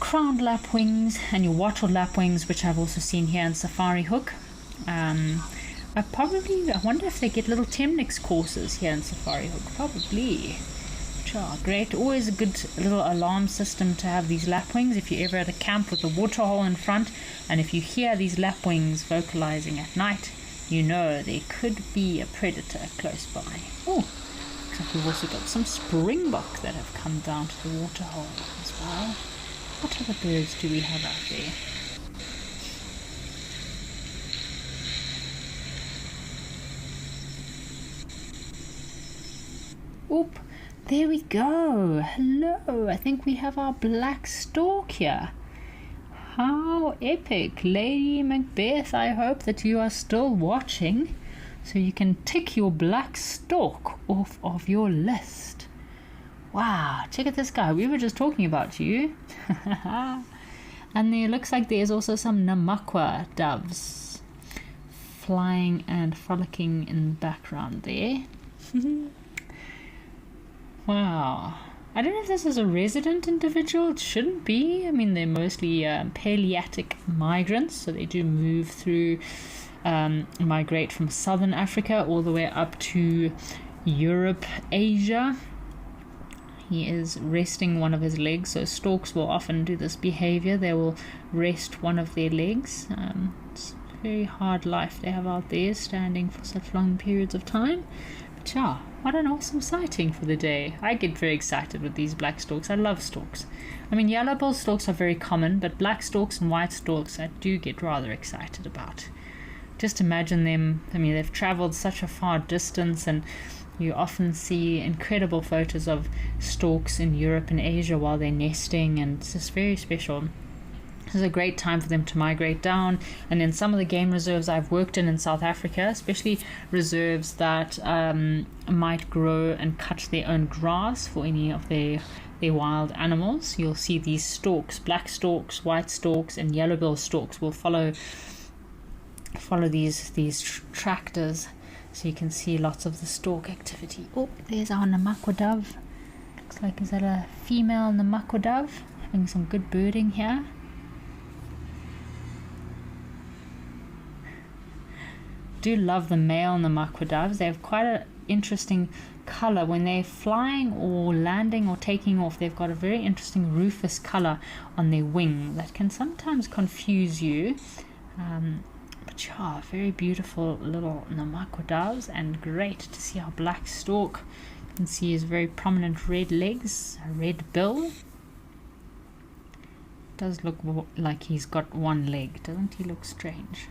crowned lapwings and your wattled lapwings, which I've also seen here in Safari Hook. I wonder if they get little Temnix courses here in Safari Hook. Probably. Great. Always a good little alarm system to have these lapwings if you're ever at a camp with a waterhole in front, and if you hear these lapwings vocalizing at night, you know there could be a predator close by. Oh, looks like we've also got some springbok that have come down to the waterhole as well. What other birds do we have out there? Oop, there we go. Hello, I think we have our black stork here. How epic. Lady Macbeth, I hope that you are still watching so you can tick your black stork off of your list. Wow, check out this guy. We were just talking about you. And there looks like there's also some Namakwa doves flying and frolicking in the background there. Wow. I don't know if this is a resident individual. It shouldn't be. I mean, they're mostly Palearctic migrants, so they do move through, migrate from southern Africa all the way up to Europe, Asia. He is resting one of his legs, so storks will often do this behavior. They will rest one of their legs. It's a very hard life they have out there, standing for such long periods of time. But yeah, what an awesome sighting for the day. I get very excited with these black storks. I love storks. I mean, yellow-billed storks are very common, but black storks and white storks I do get rather excited about. Just imagine them. I mean, they've traveled such a far distance, and you often see incredible photos of storks in Europe and Asia while they're nesting, and it's just very special. This is a great time for them to migrate down. And in some of the game reserves I've worked in South Africa, especially reserves that might grow and cut their own grass for any of their wild animals, you'll see these storks, black storks, white storks, and yellow-billed storks will follow these tractors So you can see lots of the stalk activity. Oh, there's our Namakwa dove. Looks like, is that a female Namakwa dove? Having some good birding here. Do love the male Namakwa doves. They have quite an interesting color when they're flying or landing or taking off. They've got a very interesting rufous color on their wing that can sometimes confuse you. But yeah, very beautiful little Namakwa doves, and great to see our black stork. You can see his very prominent red legs, a red bill. Does look like he's got one leg, doesn't he? Look strange.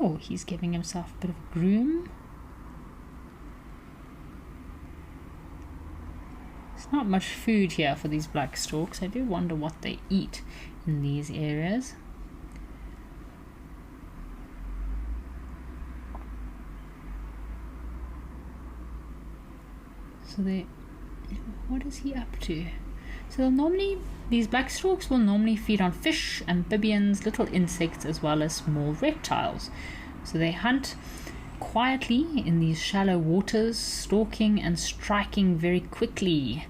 Oh, he's giving himself a bit of a groom. There's not much food here for these black storks. I do wonder what they eat in these areas. So what is he up to? So these black storks will normally feed on fish, amphibians, little insects, as well as small reptiles. So they hunt quietly in these shallow waters, stalking and striking very quickly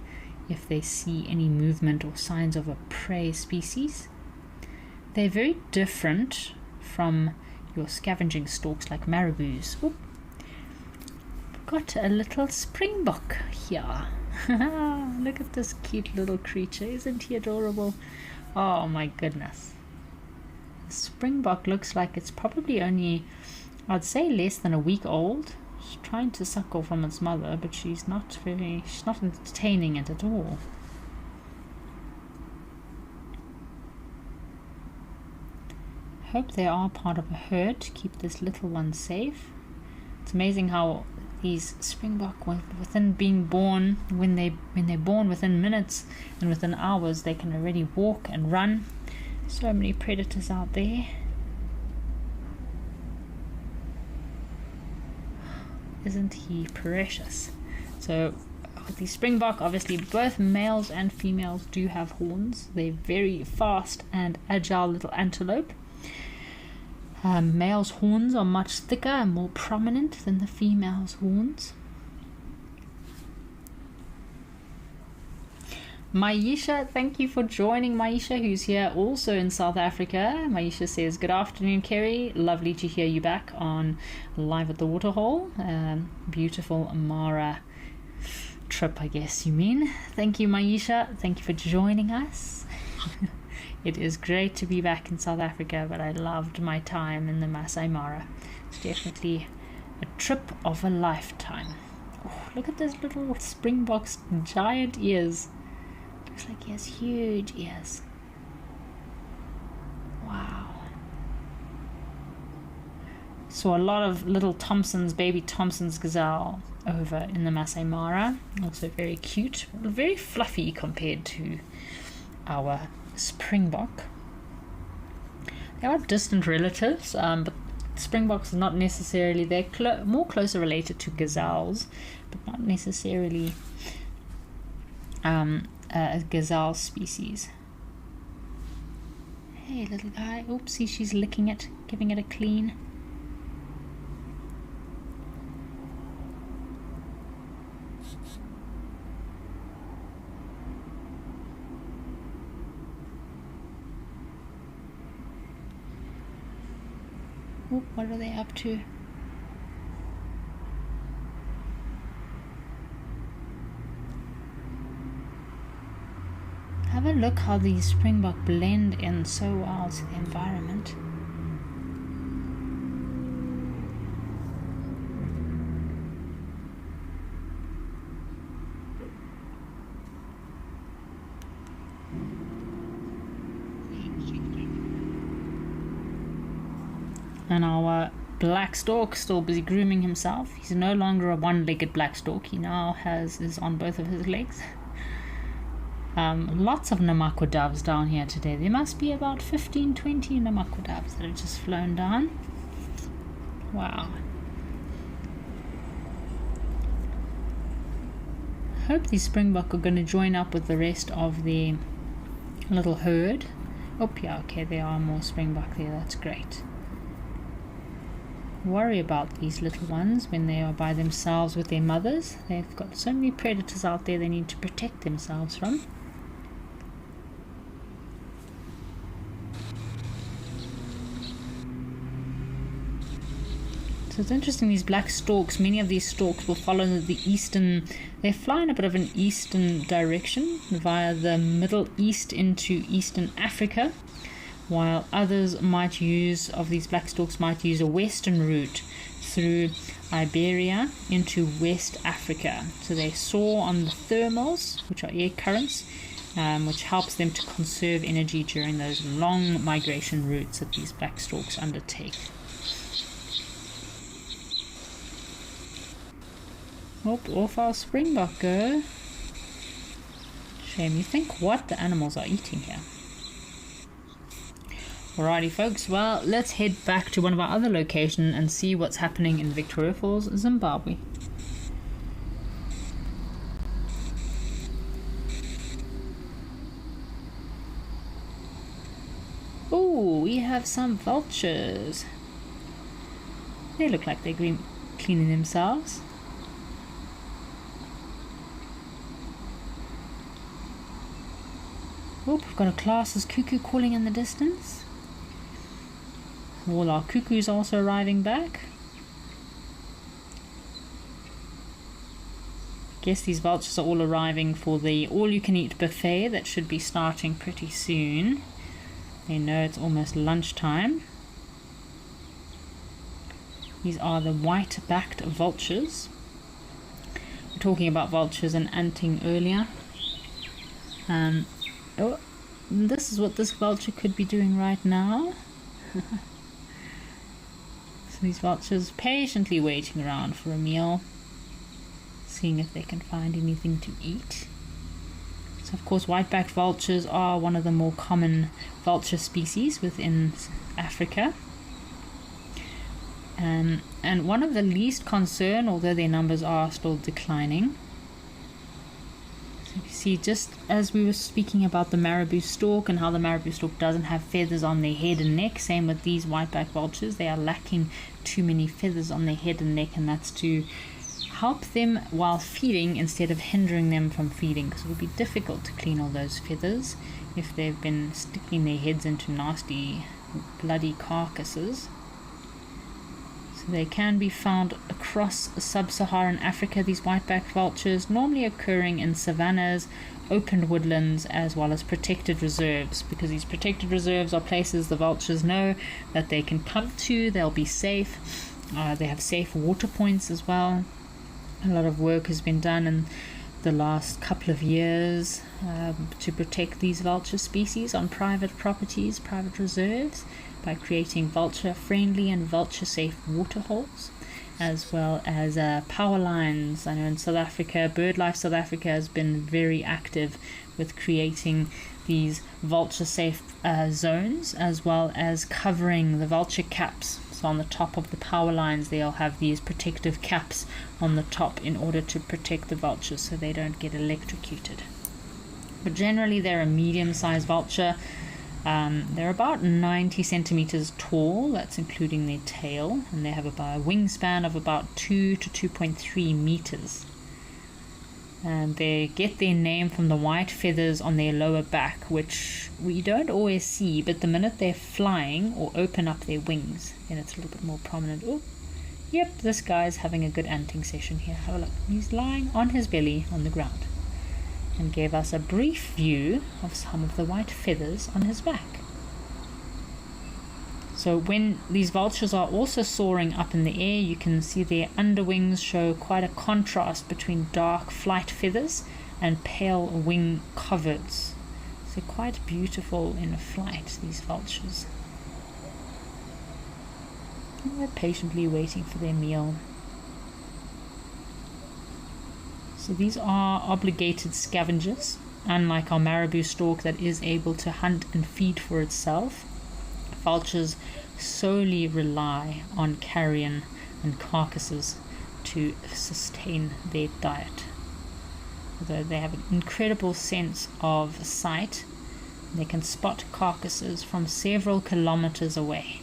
if they see any movement or signs of a prey species. They're very different from your scavenging storks like marabous. Oop. Got a little springbok here. Look at this cute little creature. Isn't he adorable? Oh my goodness. The springbok looks like it's probably only, I'd say, less than a week old. She's trying to suckle from its mother, but she's not entertaining it at all. Hope they are part of a herd to keep this little one safe. It's amazing how these springbok, within being born, when they're born, within minutes and within hours, they can already walk and run. So many predators out there. Isn't he precious? So with the springbok, obviously both males and females do have horns. They're very fast and agile little antelope. Male's horns are much thicker and more prominent than the female's horns. Maisha, thank you for joining. Maisha, who's here also in South Africa. Maisha says, good afternoon, Kerry. Lovely to hear you back on Live at the Waterhole. Beautiful Mara trip, I guess you mean. Thank you, Maisha. Thank you for joining us. It is great to be back in South Africa, but I loved my time in the Masai Mara. It's definitely a trip of a lifetime. Oh, look at those little springbok's giant ears. Looks like he has huge ears. Wow. Saw a lot of little baby Thompson's gazelle over in the Masai Mara. Also very cute, very fluffy compared to our springbok. They are distant relatives, but springboks are not necessarily, they're more closer related to gazelles, but not necessarily a gazelle species. Hey little guy, oopsie, she's licking it, giving it a clean. Oop, what are they up to? Have a look how these springbok blend in so well to the environment. And our black stork still busy grooming himself. He's no longer a one-legged black stork. He now is on both of his legs. Lots of Namakwa doves down here today. There must be about 15-20 Namakwa doves that have just flown down. Wow. I hope these springbok are going to join up with the rest of the little herd Oh yeah, okay, there are more springbok there, that's great. Worry about these little ones when they are by themselves with their mothers. They've got so many predators out there they need to protect themselves from. So it's interesting, these black storks, many of these storks will follow the eastern, they fly in a bit of an eastern direction via the Middle East into Eastern Africa, while others might use, of these black storks, might use a western route through Iberia into West Africa. So they soar on the thermals, which are air currents, which helps them to conserve energy during those long migration routes that these black storks undertake. Oh, off our springbok go. Shame, you think what the animals are eating here. Alrighty folks, well, let's head back to one of our other locations and see what's happening in Victoria Falls, Zimbabwe. Oh, we have some vultures. They look like they're cleaning themselves. Oh, we've got a class's cuckoo calling in the distance. All our cuckoos also arriving back. Guess these vultures are all arriving for the all-you-can-eat buffet that should be starting pretty soon. They know it's almost lunchtime. These are the white-backed vultures. We were talking about vultures and anting earlier. Oh, this is what this vulture could be doing right now. So these vultures patiently waiting around for a meal, seeing if they can find anything to eat. So of course white-backed vultures are one of the more common vulture species within Africa. And one of the least concern, although their numbers are still declining. So you see, just as we were speaking about the marabou stork and how the marabou stork doesn't have feathers on their head and neck, same with these white-backed vultures. They are lacking too many feathers on their head and neck, and that's to help them while feeding instead of hindering them from feeding, because it would be difficult to clean all those feathers if they've been sticking their heads into nasty bloody carcasses. So they can be found across sub-Saharan Africa, these white-backed vultures, normally occurring in savannas, open woodlands, as well as protected reserves, because these protected reserves are places the vultures know that they can come to, they'll be safe. They have safe water points as well. A lot of work has been done in the last couple of years to protect these vulture species on private properties, private reserves, by creating vulture-friendly and vulture-safe waterholes, as well as power lines. I know in South Africa, BirdLife South Africa has been very active with creating these vulture-safe zones, as well as covering the vulture caps. So on the top of the power lines, they'll have these protective caps on the top in order to protect the vultures so they don't get electrocuted. But generally, they're a medium-sized vulture. They're about 90 centimeters tall, that's including their tail, and they have about a wingspan of about 2 to 2.3 meters. And they get their name from the white feathers on their lower back, which we don't always see, but the minute they're flying or open up their wings, then it's a little bit more prominent. Oh, yep, this guy's having a good anting session here. Have a look. He's lying on his belly on the ground, and gave us a brief view of some of the white feathers on his back. So when these vultures are also soaring up in the air, you can see their underwings show quite a contrast between dark flight feathers and pale wing coverts. So quite beautiful in flight, these vultures. And they're patiently waiting for their meal. So these are obligated scavengers, unlike our marabou stork that is able to hunt and feed for itself. Vultures solely rely on carrion and carcasses to sustain their diet. Although they have an incredible sense of sight, They can spot carcasses from several kilometers away.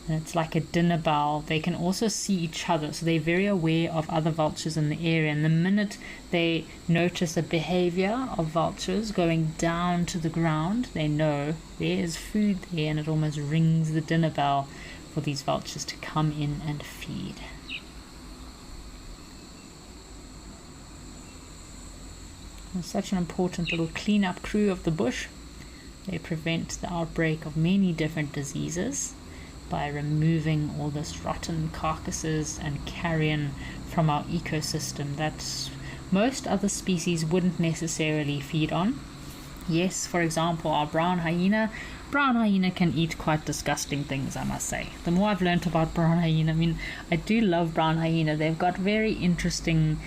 And it's like a dinner bell. They can also see each other, so they're very aware of other vultures in the area. And the minute they notice a behavior of vultures going down to the ground, they know there's food there, and it almost rings the dinner bell for these vultures to come in and feed. It's such an important little clean-up crew of the bush. They prevent the outbreak of many different diseases by removing all this rotten carcasses and carrion from our ecosystem that most other species wouldn't necessarily feed on. Yes, for example, our brown hyena can eat quite disgusting things, I must say. The more I've learned about brown hyena, I do love brown hyena. They've got very interesting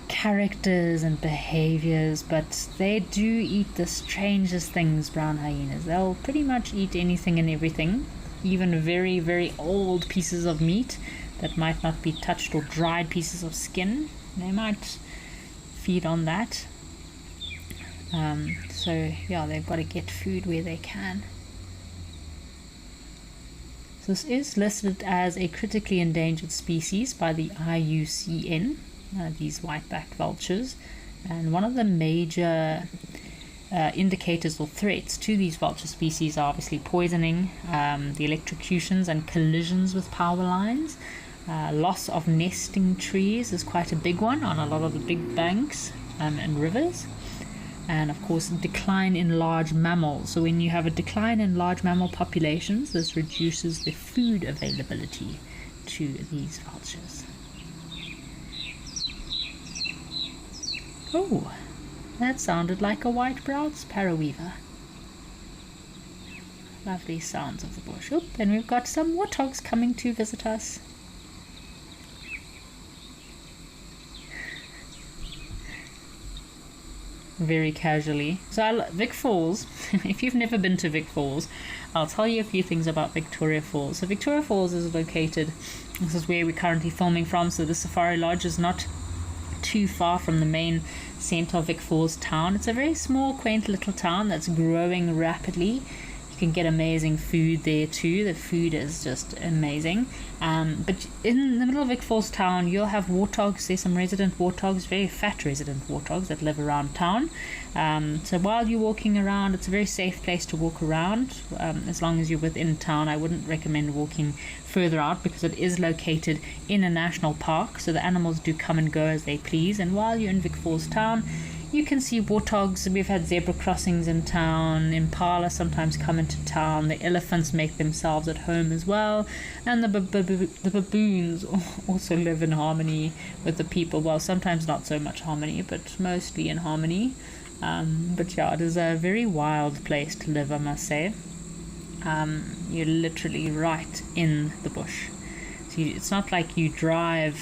characters and behaviors, but they do eat the strangest things, brown hyenas. They'll pretty much eat anything and everything, even very, very old pieces of meat that might not be touched, or dried pieces of skin. They might feed on that. So yeah, they've got to get food where they can. So this is listed as a critically endangered species by the IUCN, these white-backed vultures. And one of the major indicators or threats to these vulture species are obviously poisoning, the electrocutions and collisions with power lines. Loss of nesting trees is quite a big one on a lot of the big banks and rivers. And of course, decline in large mammals. So when you have a decline in large mammal populations, this reduces the food availability to these vultures. Oh, that sounded like a white-browed sparrowweaver. Lovely sounds of the bush. Oh, and we've got some warthogs coming to visit us. Very casually. So Vic Falls, if you've never been to Vic Falls, I'll tell you a few things about Victoria Falls. So Victoria Falls is located, this is where we're currently filming from, so the Safari Lodge is not too far from the main centre of Vic Falls town. It's a very small, quaint little town that's growing rapidly. You can get amazing food there too. The food is just amazing. But in the middle of Vic Falls town, you'll have warthogs. There's some resident warthogs, very fat resident warthogs that live around town. So while you're walking around, it's a very safe place to walk around. As long as you're within town, I wouldn't recommend walking further out because it is located in a national park. So the animals do come and go as they please. And while you're in Vic Falls town, you can see warthogs. We've had zebra crossings in town. Impala sometimes come into town. The elephants make themselves at home as well. And the baboons also live in harmony with the people. Well, sometimes not so much harmony, but mostly in harmony. But yeah, it is a very wild place to live, I must say. You're literally right in the bush. So it's not like you drive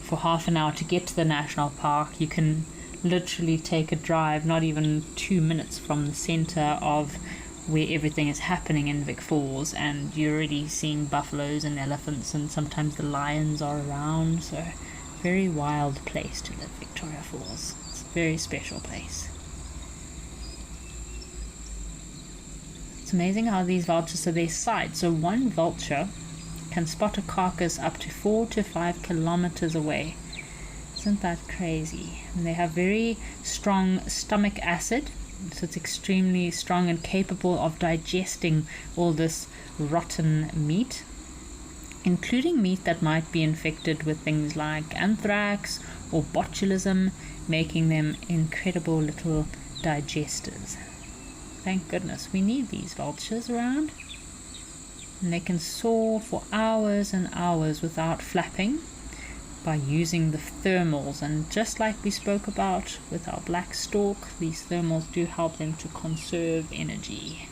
for half an hour to get to the national park. You can literally take a drive, not even 2 minutes from the center of where everything is happening in Vic Falls, and you're already seeing buffaloes and elephants, and sometimes the lions are around. So very wild place to live, Victoria Falls. It's a very special place. It's amazing how these vultures, so they sight, so one vulture can spot a carcass up to 4 to 5 kilometers away. Isn't that crazy? And they have very strong stomach acid, so it's extremely strong and capable of digesting all this rotten meat, including meat that might be infected with things like anthrax or botulism, making them incredible little digesters. Thank goodness we need these vultures around. And they can soar for hours and hours without flapping, by using the thermals, and just like we spoke about with our black stork, these thermals do help them to conserve energy.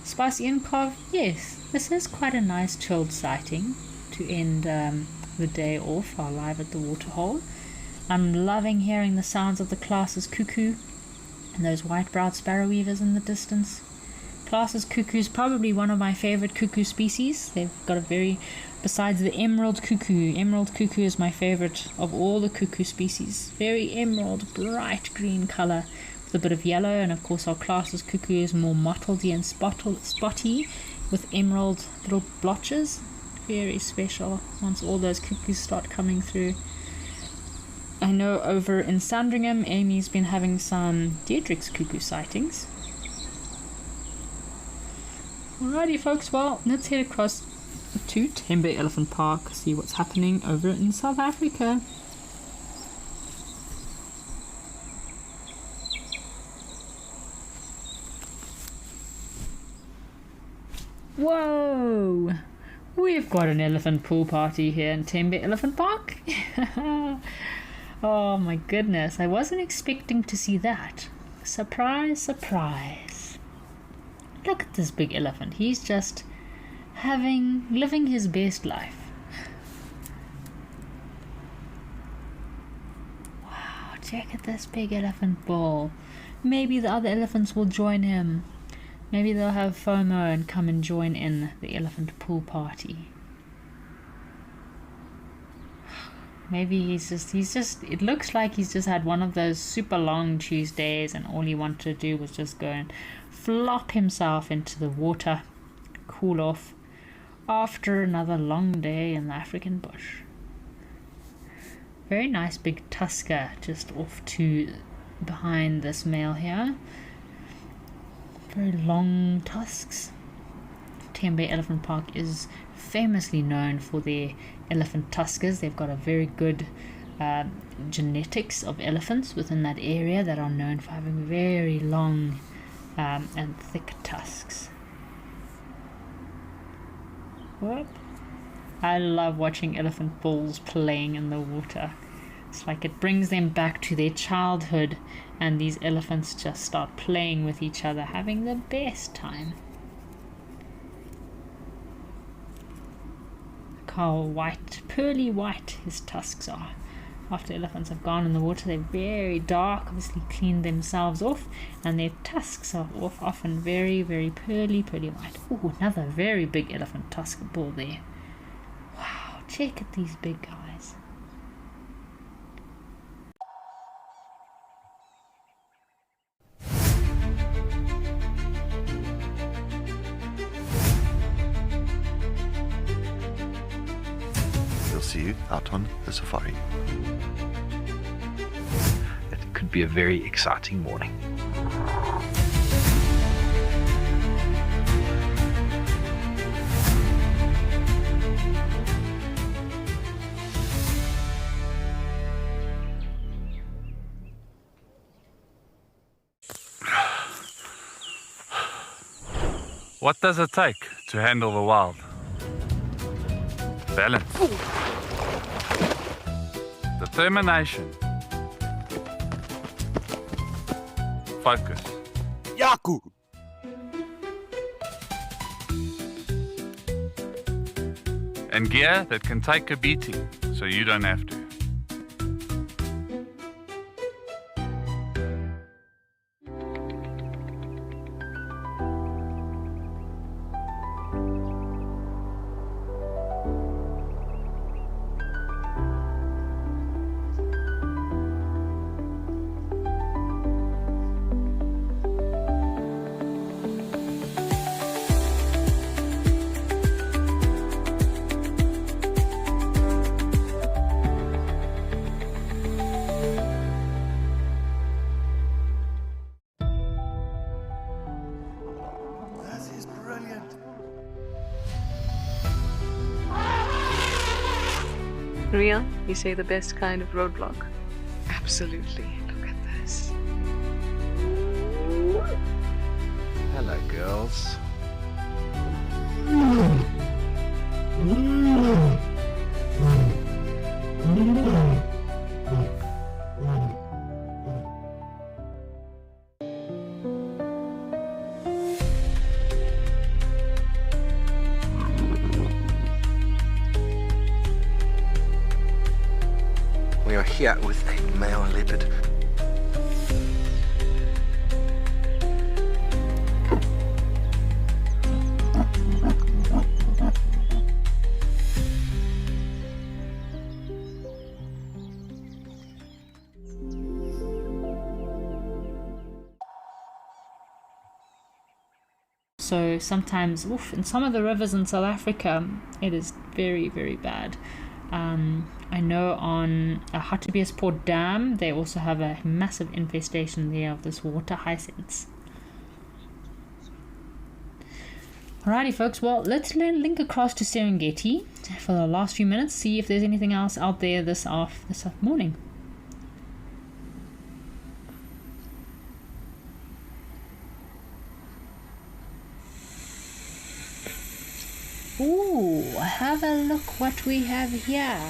Spicy Incov, yes, this is quite a nice chilled sighting to end the day off, our live at the waterhole. I'm loving hearing the sounds of the Class's cuckoo and those white-browed sparrowweavers in the distance. Glasses cuckoo is probably one of my favorite cuckoo species. They've got a very, besides the emerald cuckoo is my favorite of all the cuckoo species. Very emerald, bright green color with a bit of yellow, and of course our Glasses cuckoo is more mottledy and spotty with emerald little blotches. Very special once all those cuckoos start coming through. I know over in Sandringham, Amy's been having some Deirdre's cuckoo sightings. Alrighty folks, well, let's head across to Tembe Elephant Park, see what's happening over in South Africa. Whoa! We've got an elephant pool party here in Tembe Elephant Park. Oh my goodness, I wasn't expecting to see that. Surprise, surprise. Look at this big elephant. He's just living his best life. Wow, check out this big elephant ball. Maybe the other elephants will join him. Maybe they'll have FOMO and come and join in the elephant pool party. Maybe he's just, it looks like he's just had one of those super long Tuesdays and all he wanted to do was just go and flop himself into the water, cool off after another long day in the African bush. Very nice big tusker just off to behind this male here. Very long tusks. Tembe Elephant Park is famously known for their elephant tuskers. They've got a very good genetics of elephants within that area that are known for having very long and thick tusks. Whoop. I love watching elephant bulls playing in the water. It's like it brings them back to their childhood, and these elephants just start playing with each other, having the best time. Look how white, pearly white his tusks are. After elephants have gone in the water, they're very dark, obviously cleaned themselves off, and their tusks are often very, very pearly white. Oh, another very big elephant tusk ball there. Wow, check out these big guys. See you out on the safari. It could be a very exciting morning. What does it take to handle the wild? Balance. Determination. Focus. Yaku! And gear that can take a beating so you don't have to. Ria, you say the best kind of roadblock? Absolutely. Look at this. Hello, girls. We are here with a male leopard. So sometimes, in some of the rivers in South Africa, it is very, very bad. I know on Hartbeespoort Dam, they also have a massive infestation there of this water hyacinths. Alrighty folks, well, let's link across to Serengeti for the last few minutes, see if there's anything else out there this morning. Ooh, have a look what we have here.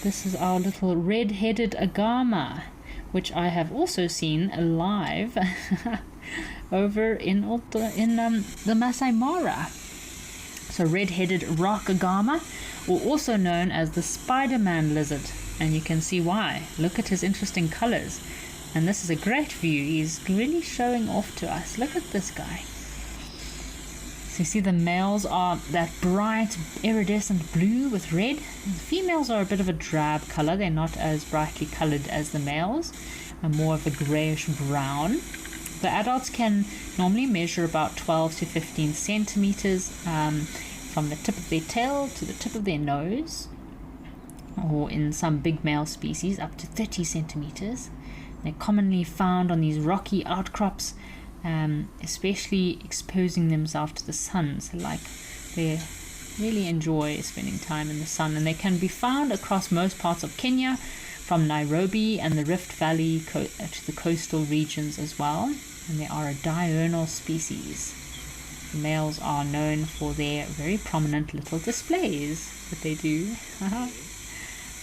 This is our little red-headed agama, which I have also seen live over in the Masai Mara. So red-headed rock agama, or also known as the Spider-Man lizard, and you can see why. Look at his interesting colors, and this is a great view. He's really showing off to us. Look at this guy. So you see the males are that bright iridescent blue with red. The females are a bit of a drab color. They're not as brightly colored as the males, and more of a grayish brown. The adults can normally measure about 12 to 15 centimeters from the tip of their tail to the tip of their nose, or in some big male species up to 30 centimeters. They're commonly found on these rocky outcrops, especially exposing themselves to the sun. So they really enjoy spending time in the sun, and they can be found across most parts of Kenya, from Nairobi and the Rift Valley to the coastal regions as well. And they are a diurnal species. The males are known for their very prominent little displays that they do.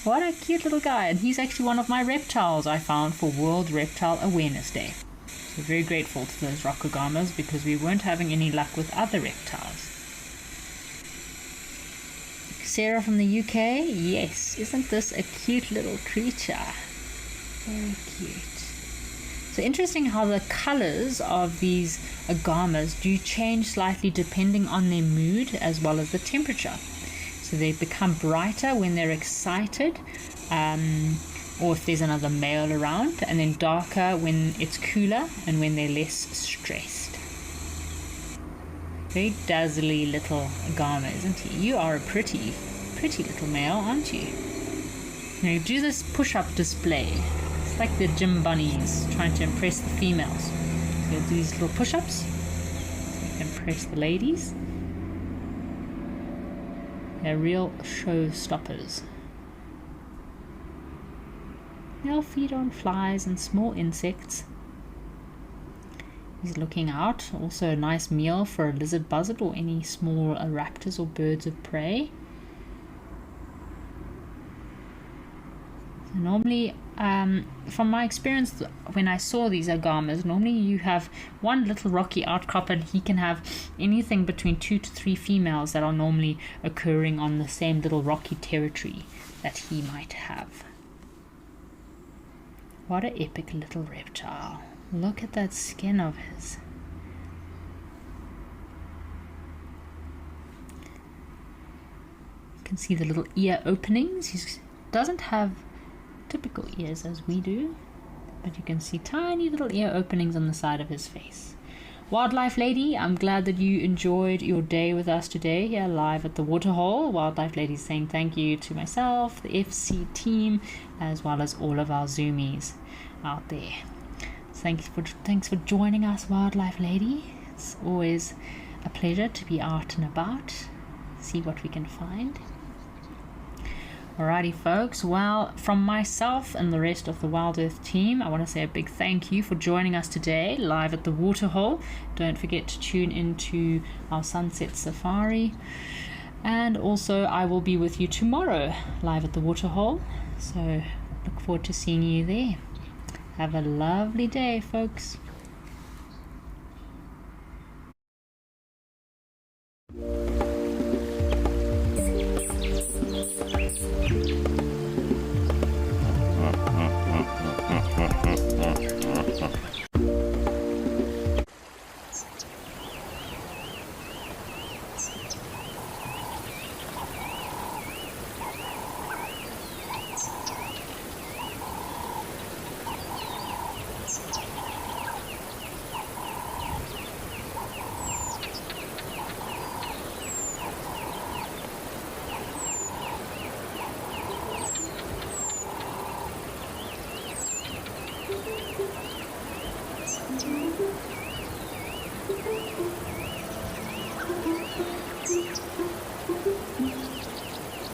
What a cute little guy, and he's actually one of my reptiles I found for World Reptile Awareness Day. So very grateful to those rock agamas, because we weren't having any luck with other reptiles. Sarah from the UK, yes, isn't this a cute little creature? Very cute. So interesting how the colors of these agamas do change slightly depending on their mood as well as the temperature. So they become brighter when they're excited, or if there's another male around, and then darker when it's cooler and when they're less stressed. Very dazzly little agama, isn't he? You are a pretty little male, aren't you? Now you do this push-up display. It's like the gym bunnies trying to impress the females. So you do these little push-ups to impress the ladies. They're real showstoppers. They'll feed on flies and small insects. He's looking out. Also a nice meal for a lizard buzzard or any small raptors or birds of prey. So normally, from my experience, when I saw these agamas, normally you have one little rocky outcrop, and he can have anything between 2 to 3 females that are normally occurring on the same little rocky territory that he might have. What an epic little reptile. Look at that skin of his. You can see the little ear openings. He doesn't have typical ears as we do, but you can see tiny little ear openings on the side of his face. Wildlife Lady, I'm glad that you enjoyed your day with us today here live at the Waterhole. Wildlife Lady saying thank you to myself, the FC team, as well as all of our Zoomies out there. Thanks for joining us, Wildlife Lady. It's always a pleasure to be out and about, see what we can find. Alrighty folks, well, from myself and the rest of the Wild Earth team, I want to say a big thank you for joining us today live at the Waterhole. Don't forget to tune into our sunset safari, and also I will be with you tomorrow live at the Waterhole, so look forward to seeing you there. Have a lovely day, folks.